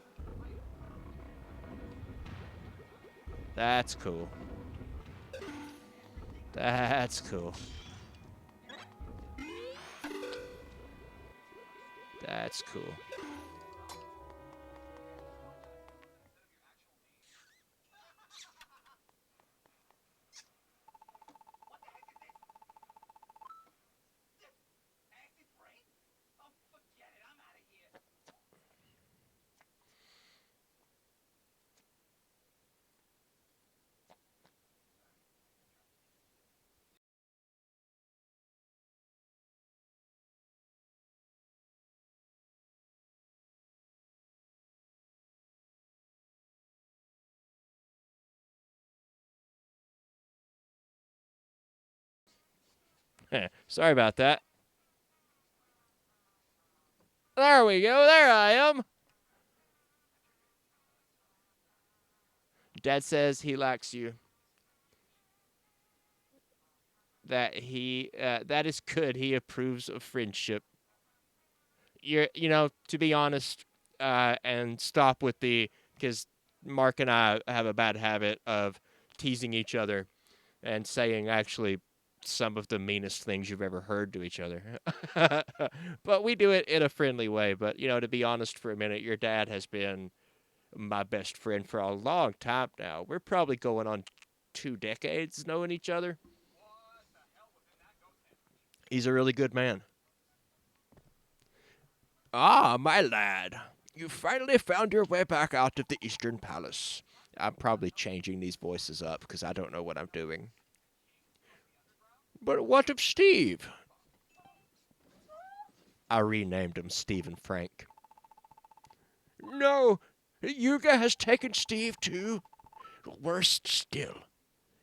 That's cool. That's cool. That's cool. Sorry about that. There we go. There I am. Dad says he likes you. That is good. He approves of friendship. To be honest, and stop with because Mark and I have a bad habit of teasing each other and saying actually some of the meanest things you've ever heard to each other. But we do it in a friendly way. But, to be honest for a minute, your dad has been, my best friend for a long time now. We're probably going on 2 decades knowing each other. He's a really good man. Ah, my lad. You finally found your way back out of the Eastern Palace. I'm probably changing these voices up because I don't know what I'm doing. But what of Steve? I renamed him Steve and Frank. No, Yuga has taken Steve too. Worse still,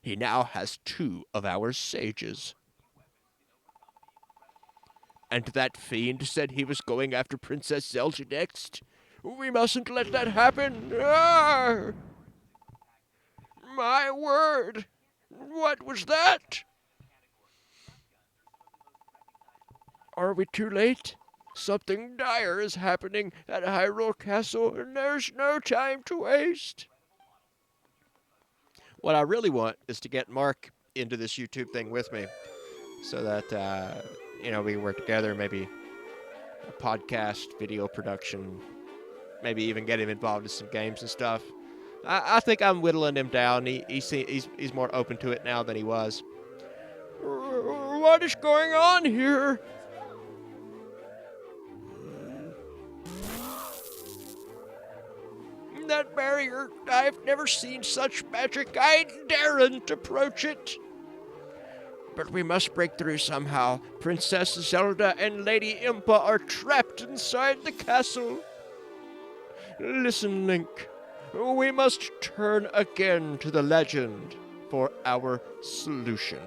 he now has 2 of our sages. And that fiend said he was going after Princess Zelda next. We mustn't let that happen. Arr! My word! What was that? Are we too late? Something dire is happening at Hyrule Castle, and there's no time to waste. What I really want is to get Mark into this YouTube thing with me, so that we can work together. Maybe a podcast, video production, maybe even get him involved in some games and stuff. I think I'm whittling him down. He's more open to it now than he was. What is going on here? That barrier, I've never seen such magic. I daren't approach it. But we must break through somehow. Princess Zelda and Lady Impa are trapped inside the castle. Listen, Link. We must turn again to the legend for our solution.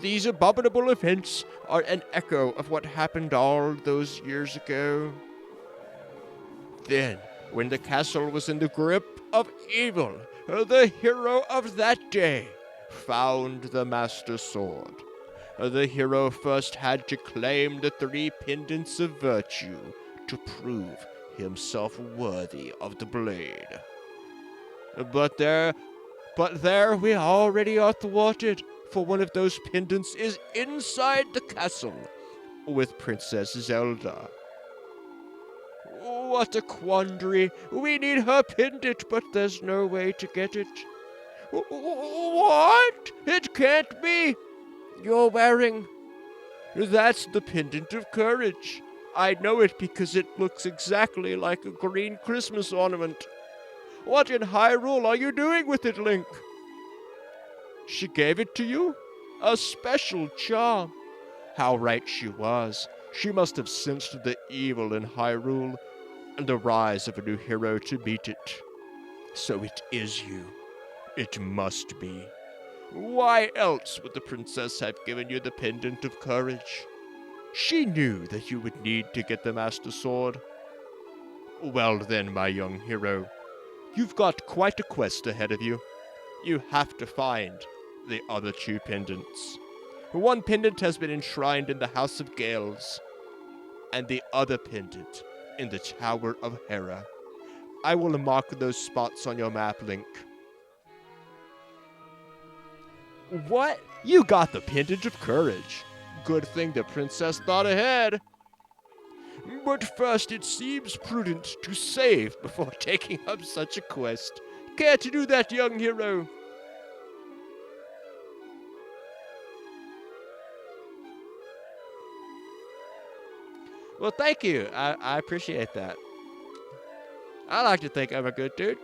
These abominable events are an echo of what happened all those years ago. Then, when the castle was in the grip of evil, the hero of that day found the Master Sword. The hero first had to claim the 3 pendants of virtue to prove himself worthy of the blade. But there we already are thwarted, for one of those pendants is inside the castle with Princess Zelda. What a quandary. We need her pendant, but there's no way to get it. What? It can't be. You're wearing... That's the pendant of courage. I know it because it looks exactly like a green Christmas ornament. What in Hyrule are you doing with it, Link? She gave it to you? A special charm. How right she was. She must have sensed the evil in Hyrule and the rise of a new hero to meet it. So it is you. It must be. Why else would the princess have given you the pendant of courage? She knew that you would need to get the Master Sword. Well then, my young hero, you've got quite a quest ahead of you. You have to find the other 2 pendants. One pendant has been enshrined in the House of Gales, and the other pendant in the Tower of Hera. I will mark those spots on your map, Link. What? You got the pendant of courage. Good thing the princess thought ahead. But first, it seems prudent to save before taking up such a quest. Care to do that, young hero? Well, thank you. I appreciate that. I like to think I'm a good dude.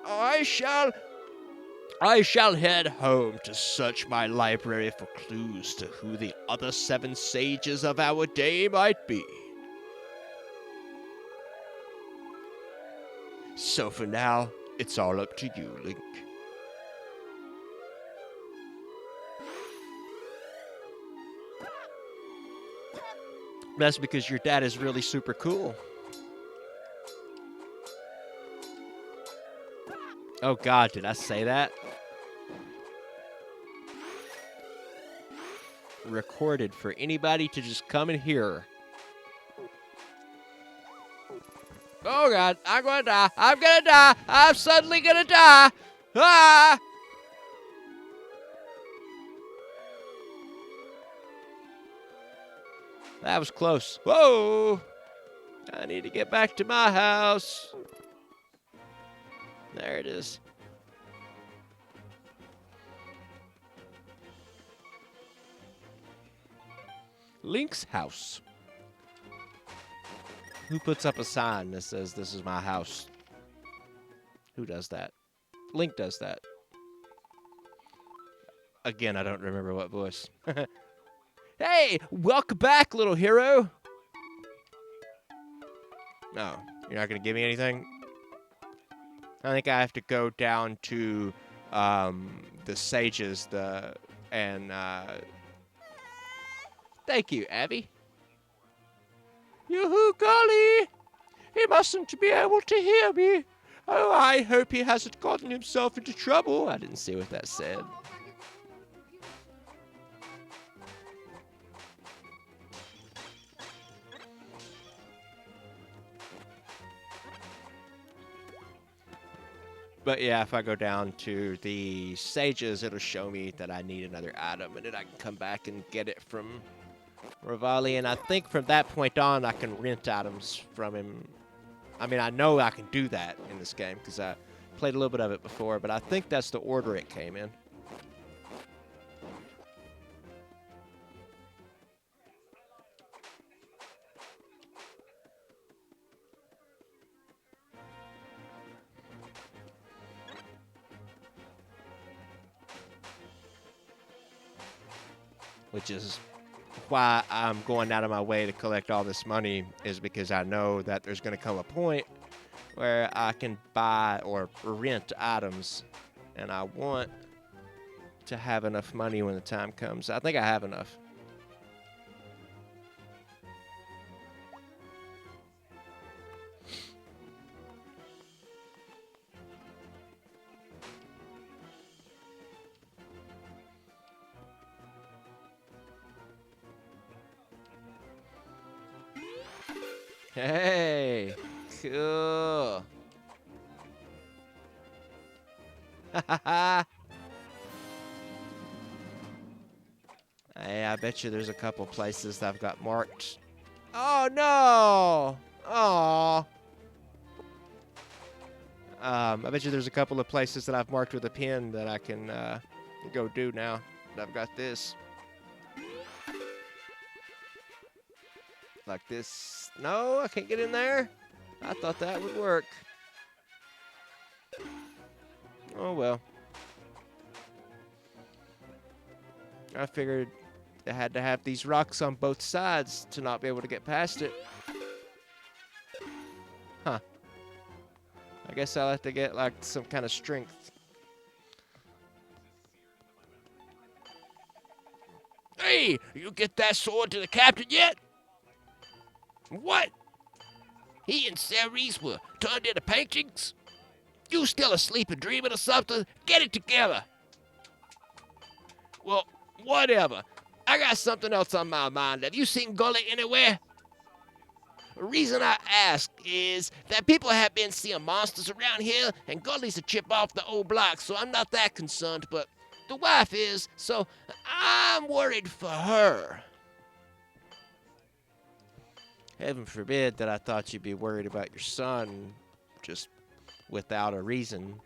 I shall head home to search my library for clues to who the other 7 sages of our day might be. So for now, it's all up to you, Link. That's because your dad is really super cool. Oh God, did I say that? Recorded for anybody to just come and hear. Oh God, I'm gonna die. I'm gonna die. I'm suddenly gonna die. Ah! That was close. Whoa! I need to get back to my house. There it is. Link's house. Who puts up a sign that says, "This is my house"? Who does that? Link does that. Again, I don't remember what voice. Hey, welcome back, little hero. No, you're not going to give me anything? I think I have to go down to the sages, thank you, Abby. Yoo-hoo, golly! He mustn't be able to hear me. Oh, I hope he hasn't gotten himself into trouble. I didn't see what that said. But yeah, if I go down to the sages, it'll show me that I need another item, and then I can come back and get it from Rivali. And I think from that point on, I can rent items from him. I mean, I know I can do that in this game because I played a little bit of it before, but I think that's the order it came in. Which is why I'm going out of my way to collect all this money, is because I know that there's going to come a point where I can buy or rent items, and I want to have enough money when the time comes. I think I have enough. Hey, cool. Hey, I bet you there's a couple places that I've got marked. Oh no! Aw. I bet you there's a couple of places that I've marked with a pin that I can go do now that I've got this. Like this. No, I can't get in there. I thought that would work. Oh well. I figured I had to have these rocks on both sides to not be able to get past it. Huh. I guess I'll have to get like some kind of strength. Hey, you get that sword to the captain yet? What? He and Ceres were turned into paintings? You still asleep and dreaming or something? Get it together. Well, whatever. I got something else on my mind. Have you seen Gully anywhere? The reason I ask is that people have been seeing monsters around here, and Gully's a chip off the old block, so I'm not that concerned, but the wife is, so I'm worried for her. Heaven forbid that I thought you'd be worried about your son just without a reason.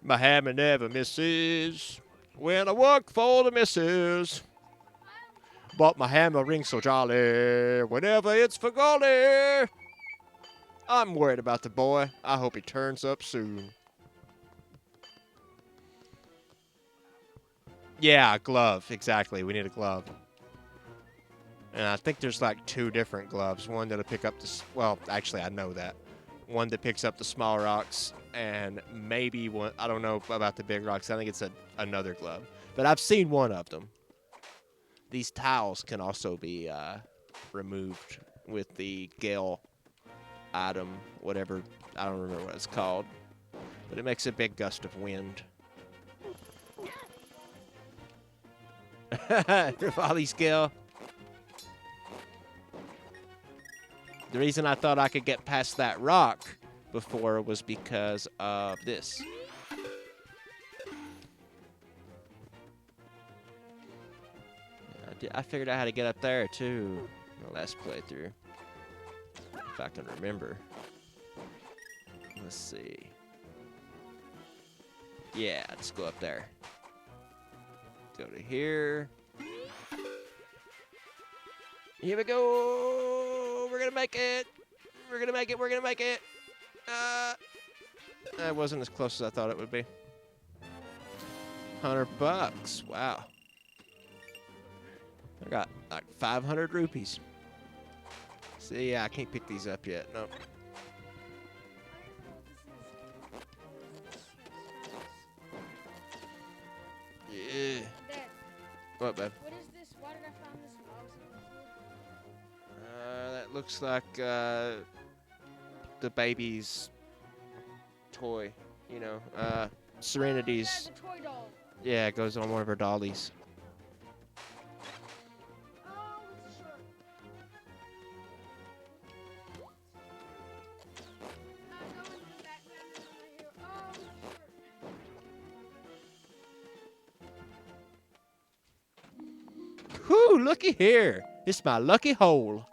My hammer never misses when I work for the missus. But my hammer rings so jolly whenever it's for golly. I'm worried about the boy. I hope he turns up soon. Yeah, a glove. Exactly. We need a glove. And I think there's like 2 different gloves. One that'll pick up the... Well, actually, I know that. One that picks up the small rocks, and maybe one... I don't know about the big rocks. I think it's another glove. But I've seen one of them. These tiles can also be removed with the Gale item, whatever. I don't remember what it's called. But it makes a big gust of wind. Rivali's Gale. The reason I thought I could get past that rock before was because of this. I I figured out how to get up there too. In the last playthrough, if I can remember. Let's see. Yeah, let's go up there. Go to here. Here we go. We're gonna make it. We're gonna make it. We're gonna make it. That wasn't as close as I thought it would be. $100. Wow. I got like 500 rupees. See, yeah, I can't pick these up yet. Nope. Yeah. Dad, What, babe? what is this? Why did I find this mouse? That looks like the baby's toy. You know, Serenity's. Yeah, the toy doll. Yeah, it goes on one of her dollies. Oh, it's a shirt. Not going in the background over here. Oh, it's a shirt. Whoo, looky here. It's my lucky hole.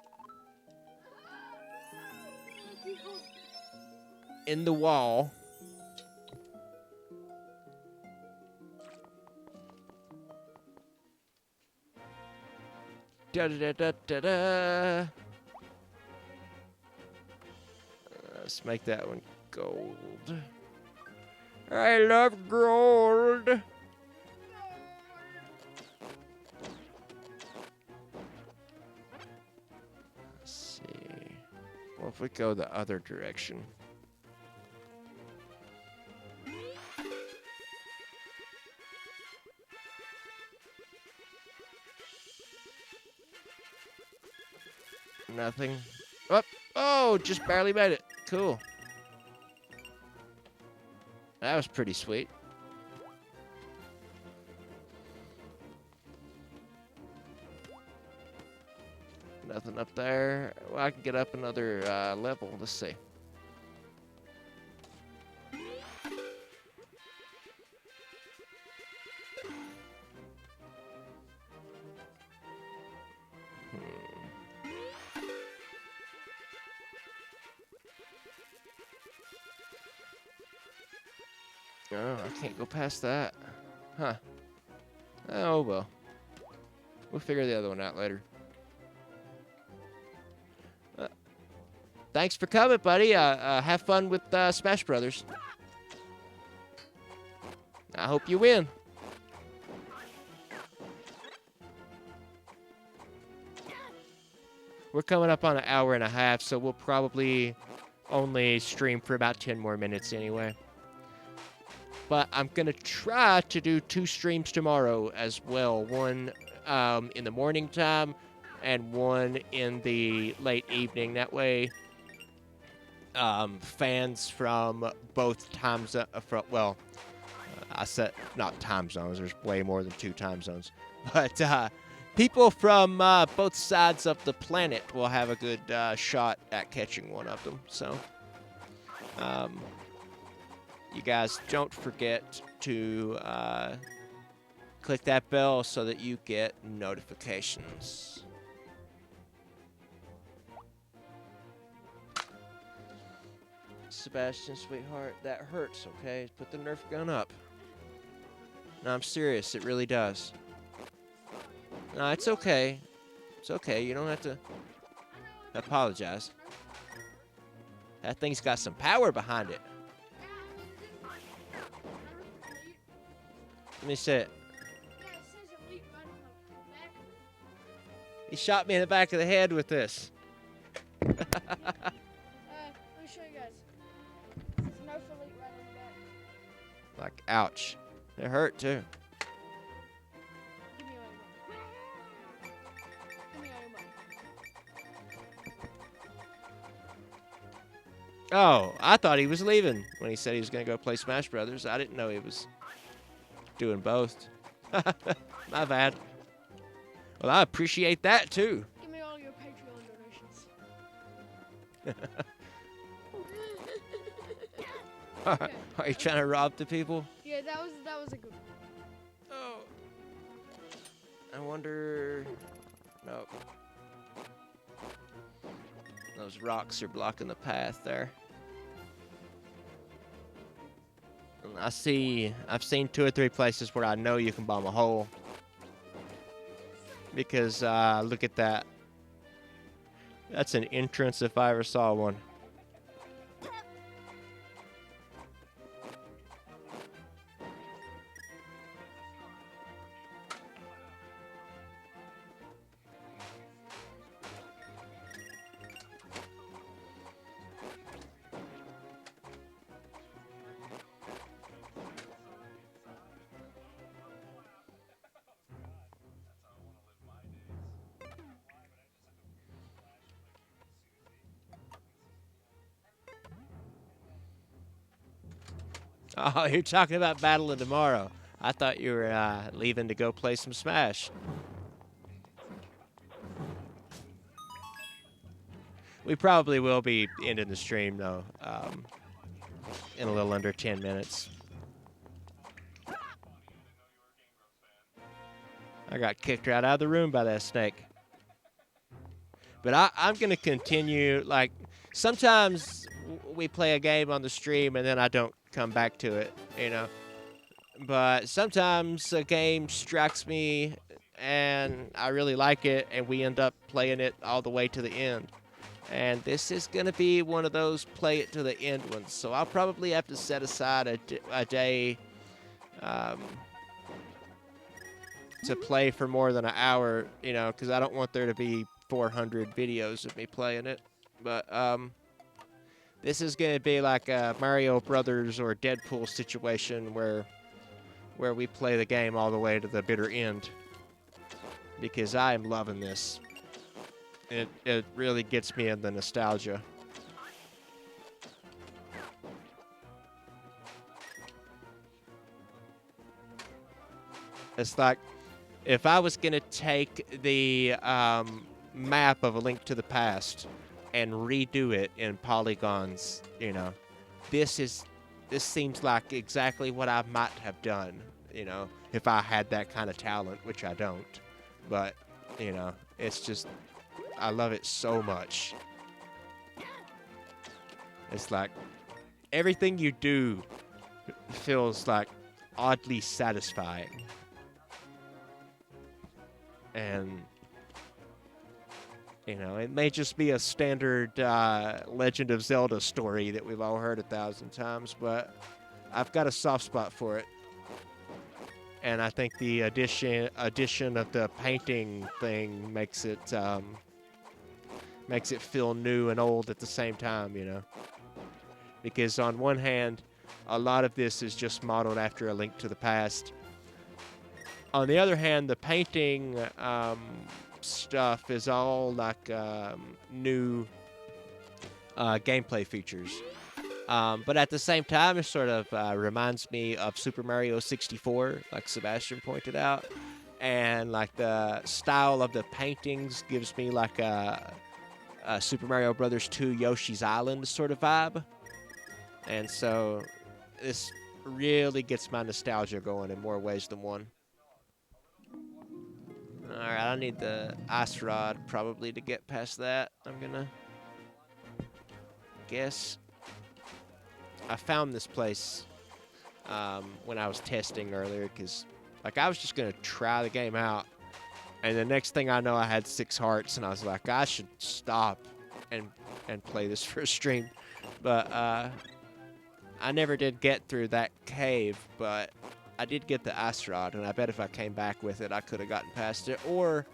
In the wall. Da da da da da. Let's make that one gold. I love gold. Let's see. What if we go the other direction? Nothing. Oh, just barely made it. Cool. That was pretty sweet. Nothing up there. Well, I can get up another level. Let's see. Oh, I can't go past that. Huh. Oh, well. We'll figure the other one out later. Thanks for coming, buddy. Have fun with Smash Brothers. I hope you win. We're coming up on an hour and a half, so we'll probably only stream for about 10 more minutes anyway. But I'm going to try to do 2 streams tomorrow as well. One in the morning time and one in the late evening. That way, fans from both time zones, I said not time zones. There's way more than 2 time zones. But people from both sides of the planet will have a good shot at catching one of them. So, you guys don't forget to click that bell so that you get notifications. Sebastian, sweetheart, that hurts, okay? Put the Nerf gun up. No, I'm serious. It really does. No, it's okay. It's okay. You don't have to apologize. That thing's got some power behind it. Let me see it. He shot me in the back of the head with this. Let me show you guys. It says Nerf Elite right on the back. Like, ouch. It hurt, too. Give me all your money. Give me all your money. Oh, I thought he was leaving when he said he was going to go play Smash Brothers. I didn't know he was doing both. My bad. Well, I appreciate that, too. Give me all your Patreon donations. Are you trying to rob the people? Yeah, that was a good one. Oh. I wonder... Nope. Those rocks are blocking the path there. And I've seen 2 or 3 places where I know you can bomb a hole. Because, look at that. That's an entrance if I ever saw one. Oh, you're talking about battling tomorrow. I thought you were leaving to go play some Smash. We probably will be ending the stream, though, in a little under 10 minutes. I got kicked right out of the room by that snake. But I'm going to continue. Like, sometimes we play a game on the stream and then I don't come back to it, you know. But sometimes a game strikes me and I really like it and we end up playing it all the way to the end. And this is going to be one of those play it to the end ones. So I'll probably have to set aside a day to play for more than an hour, you know, because I don't want there to be 400 videos of me playing it. But this is going to be like a Mario Brothers or Deadpool situation where we play the game all the way to the bitter end. Because I am loving this. It really gets me in the nostalgia. It's like, if I was going to take the map of A Link to the Past and redo it in polygons, you know, this seems like exactly what I might have done, you know, if I had that kind of talent, which I don't. But, you know, it's just, I love it so much. It's like, everything you do feels like oddly satisfying. And, you know, it may just be a standard Legend of Zelda story that we've all heard 1,000 times, but I've got a soft spot for it. And I think the addition of the painting thing makes it feel new and old at the same time, you know. Because on one hand, a lot of this is just modeled after A Link to the Past. On the other hand, the painting stuff is all like new gameplay features. But at the same time, it sort of reminds me of Super Mario 64, like Sebastian pointed out. And like the style of the paintings gives me like a Super Mario Bros. 2 Yoshi's Island sort of vibe. And so this really gets my nostalgia going in more ways than one. Alright, I need the ice rod probably to get past that. I'm gonna guess. I found this place when I was testing earlier because like I was just gonna try the game out, and the next thing I know I had 6 hearts and I was like, I should stop and play this for a stream. But I never did get through that cave, but I did get the ice rod, and I bet if I came back with it, I could have gotten past it. Or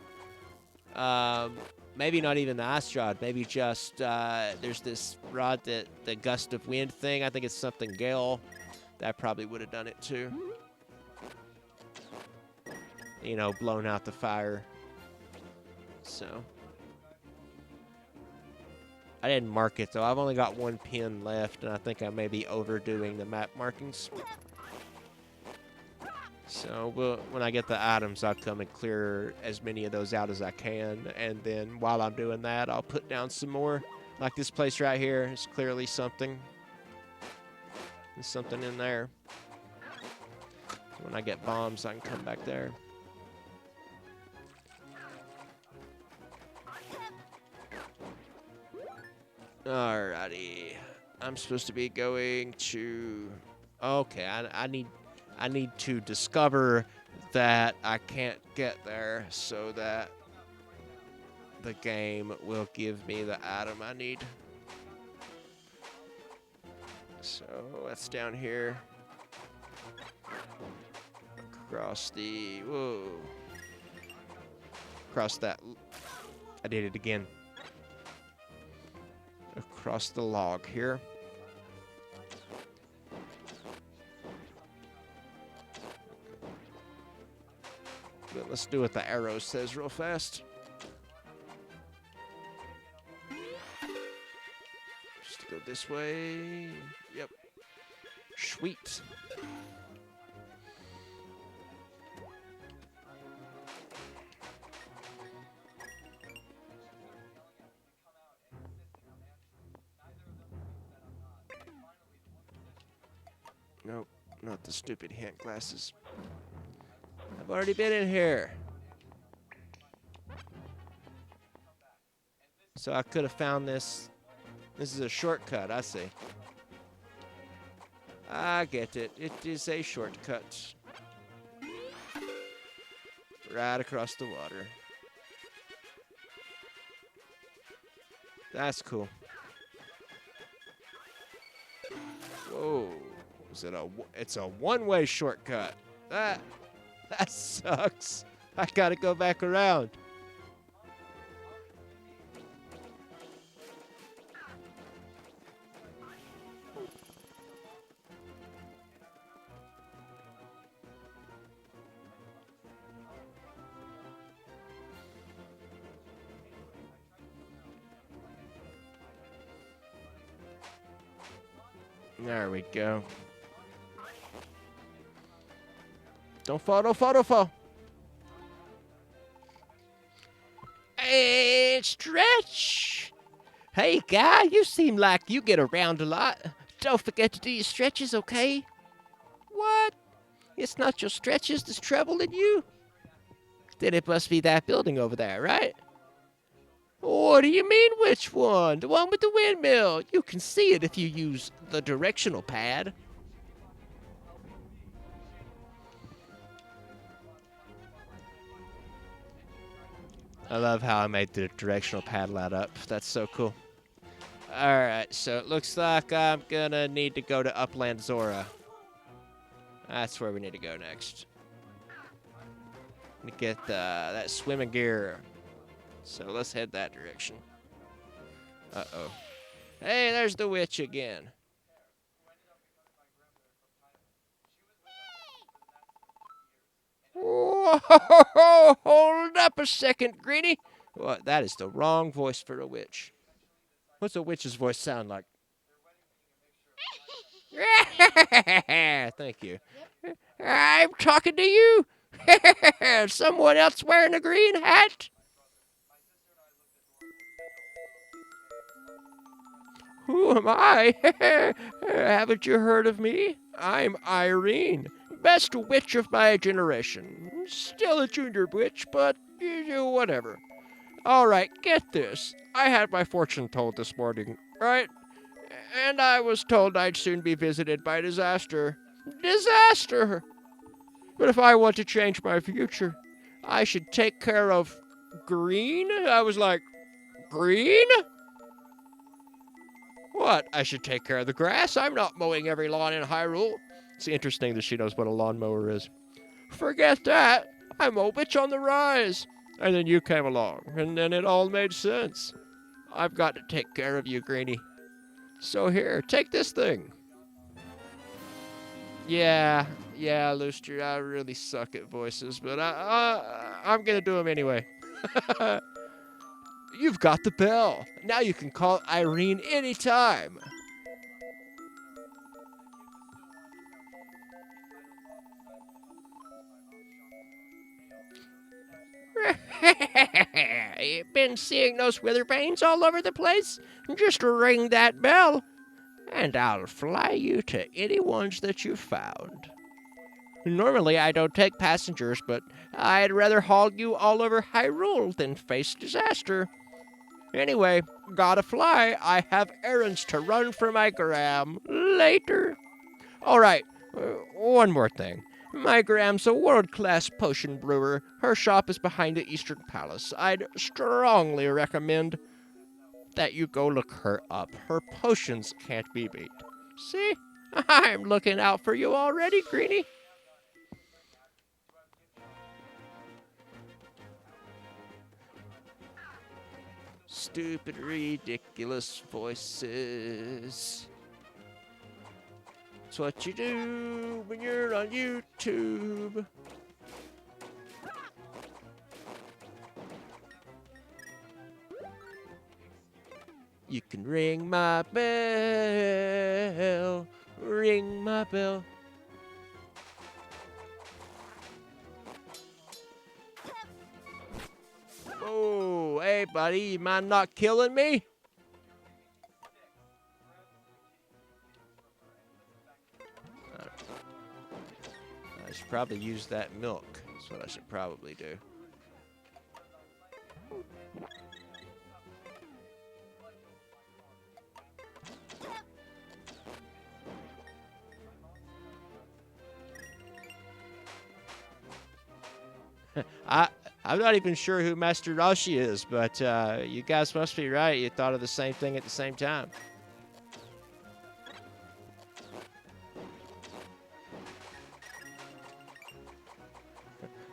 maybe not even the ice rod. Maybe just there's this rod that the gust of wind thing. I think it's something gale. That probably would have done it too. You know, blown out the fire. So I didn't mark it though. I've only got 1 pin left, and I think I may be overdoing the map markings. So when I get the items, I'll come and clear as many of those out as I can. And then while I'm doing that, I'll put down some more. Like this place right here is clearly something. There's something in there. When I get bombs, I can come back there. Alrighty. I'm supposed to be going to... Okay, I need to discover that I can't get there so that the game will give me the item I need. So that's down here. Across the... Whoa. Across that... I did it again. Across the log here. But let's do what the arrow says real fast. Just go this way. Yep. Sweet. Nope, not the stupid hand glasses. I've already been in here. So I could have found this. This is a shortcut, I see. I get it. It is a shortcut. Right across the water. That's cool. Whoa. Is it a... It's a one-way shortcut. That sucks. I gotta go back around. There we go. Don't fall, don't fall, don't fall. And stretch. Hey, guy, you seem like you get around a lot. Don't forget to do your stretches, okay? What? It's not your stretches that's troubling you? Then it must be that building over there, right? What do you mean, which one? The one with the windmill. You can see it if you use the directional pad. I love how I made the directional pad light up. That's so cool. Alright, so it looks like I'm gonna need to go to Upland Zora. That's where we need to go next. To get that swimming gear. So let's head that direction. Uh-oh. Hey, there's the witch again. Whoa, hold up a second, Greenie. What? That is the wrong voice for a witch. What's a witch's voice sound like? Thank you. I'm talking to you. Someone else wearing a green hat? Who am I? Haven't you heard of me? I'm Irene, best witch of my generation. Still a junior witch, but whatever. All right, get this. I had my fortune told this morning, right? And I was told I'd soon be visited by disaster. Disaster! But if I want to change my future, I should take care of green? I was like, green? What? I should take care of the grass? I'm not mowing every lawn in Hyrule. It's interesting that she knows what a lawnmower is. Forget that. I'm a witch on the rise. And then you came along, and then it all made sense. I've got to take care of you, Greenie. So here, take this thing. Yeah, Looster, I really suck at voices, but I'm gonna do them anyway. You've got the bell. Now you can call Irene anytime. You've been seeing those wither veins all over the place? Just ring that bell, and I'll fly you to any ones that you've found. Normally, I don't take passengers, but I'd rather haul you all over Hyrule than face disaster. Anyway, gotta fly. I have errands to run for my gram. Later. All right, one more thing. My gram's a world-class potion brewer. Her shop is behind the Eastern Palace. I'd strongly recommend that you go look her up. Her potions can't be beat. See? I'm looking out for you already, Greenie. Stupid, ridiculous voices. It's what you do when you're on YouTube. You can ring my bell, ring my bell. Oh, hey, buddy, you mind not killing me? I should probably use that milk. That's what I should probably do. I'm not even sure who Master Rashi is, but you guys must be right. You thought of the same thing at the same time.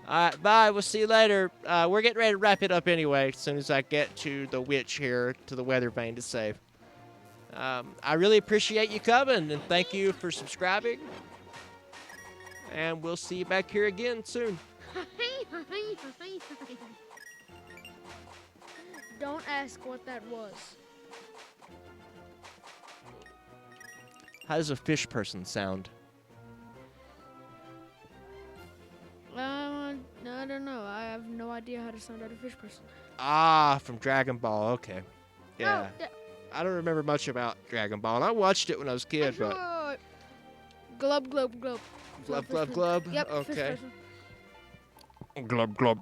All right, bye. We'll see you later. We're getting ready to wrap it up anyway, as soon as I get to the witch here, to the weather vane to save. I really appreciate you coming, and thank you for subscribing. And we'll see you back here again soon. Don't ask what that was. How does a fish person sound? I don't know. I have no idea how to sound out a fish person. Ah, from Dragon Ball. Okay. Yeah. Oh, I don't remember much about Dragon Ball. I watched it when I was a kid, but... Glub, glub, glub. Glub, glub, glub? Yep, Okay. fish person. Glub, glub.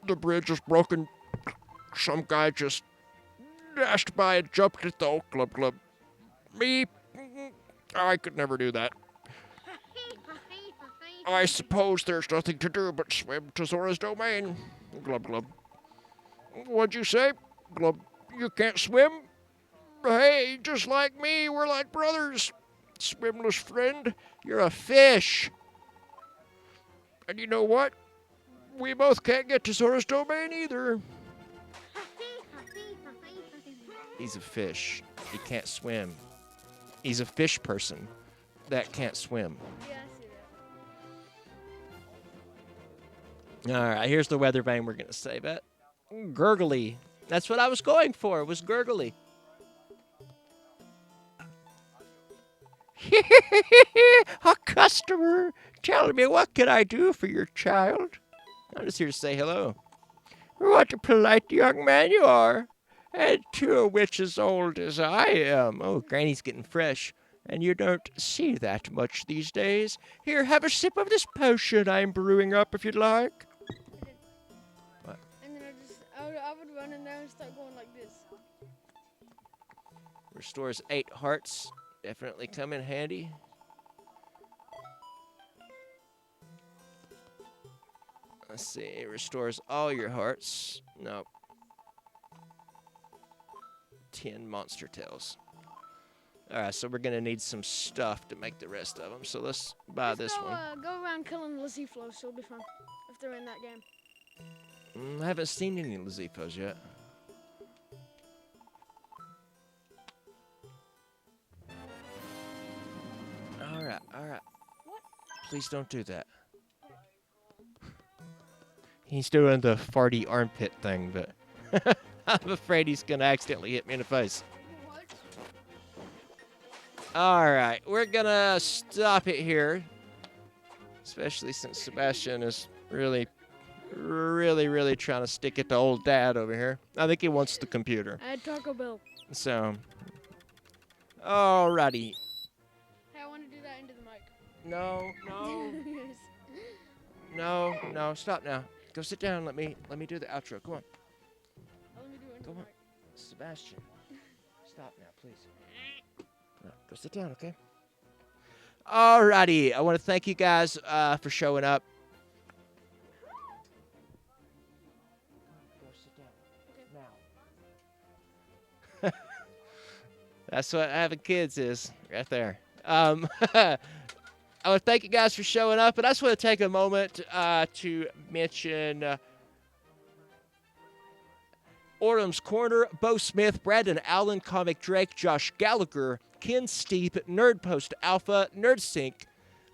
The bridge is broken. Some guy just dashed by and jumped it, though. Glub, glub. Me? I could never do that. I suppose there's nothing to do but swim to Zora's domain. Glub, glub. What'd you say? Glub, you can't swim? Hey, just like me, we're like brothers. Swimless friend, you're a fish. And you know what? We both can't get to Zora's domain either. He's a fish. He can't swim. He's a fish person that can't swim. Yeah, I see that. All right, here's the weather vane we're going to save at. Gurgly. That's what I was going for, was gurgly. A customer. Tell me, what can I do for your child? I'm just here to say hello. What a polite young man you are. And to a witch as old as I am. Oh, Granny's getting fresh. And you don't see that much these days. Here, have a sip of this potion I'm brewing up if you'd like. What? And then I would run in there and start going like this. Restores 8 hearts. Definitely come in handy. Let's see. It restores all your hearts. Nope. 10 monster tails. Alright, so we're going to need some stuff to make the rest of them. So let's buy this one. Go around killing Laziflos, so it'll be fun if they're in that game. I haven't seen any Lazifos yet. Alright, alright. What? Please don't do that. He's doing the farty armpit thing, but I'm afraid he's going to accidentally hit me in the face. What? Alright, we're going to stop it here. Especially since Sebastian is really trying to stick it to old dad over here. I think he wants the computer. I had Taco Bell. So, alrighty. Hey, I want to do that into the mic. No, Yes. no, stop now. Go sit down. Let me do the outro. Come on. Let me do it into Come the on. mic. Sebastian, stop now, please. No, go sit down, okay? Alrighty, I want to thank you guys for showing up. Go sit down. Now. That's what having kids is, right there. I want to thank you guys for showing up, and I just want to take a moment to mention Ordom's Corner, Bo Smith, Brandon Allen, Comic Drake, Josh Gallagher, Ken Steep, Nerd Post Alpha, NerdSync,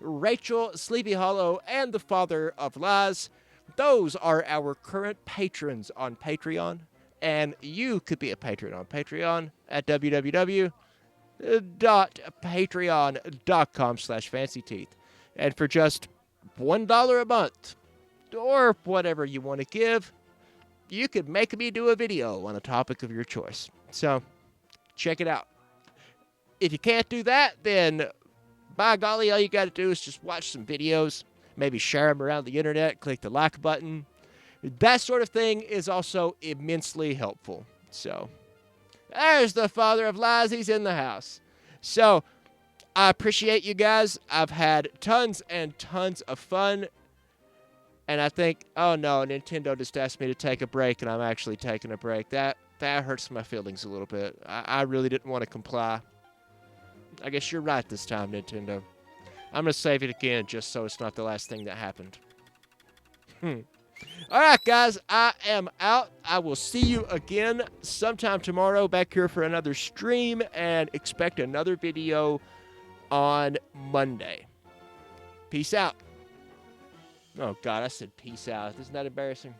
Rachel, Sleepy Hollow, and the Father of Lies. Those are our current patrons on Patreon, and you could be a patron on Patreon at www.patreon.com/fancyteeth. And for just $1 a month, or whatever you want to give, you could make me do a video on a topic of your choice. So, check it out. If you can't do that, then by golly, all you got to do is just watch some videos, maybe share them around the internet, click the like button. That sort of thing is also immensely helpful. So, there's the Father of Lies. He's in the house. So, I appreciate you guys. I've had tons and tons of fun. And I think, oh no, Nintendo just asked me to take a break, and I'm actually taking a break. That hurts my feelings a little bit. I really didn't want to comply. I guess you're right this time, Nintendo. I'm going to save it again just so it's not the last thing that happened. All right, guys, I am out. I will see you again sometime tomorrow back here for another stream, and expect another video on Monday. Peace out. Oh, God, I said peace out. Isn't that embarrassing?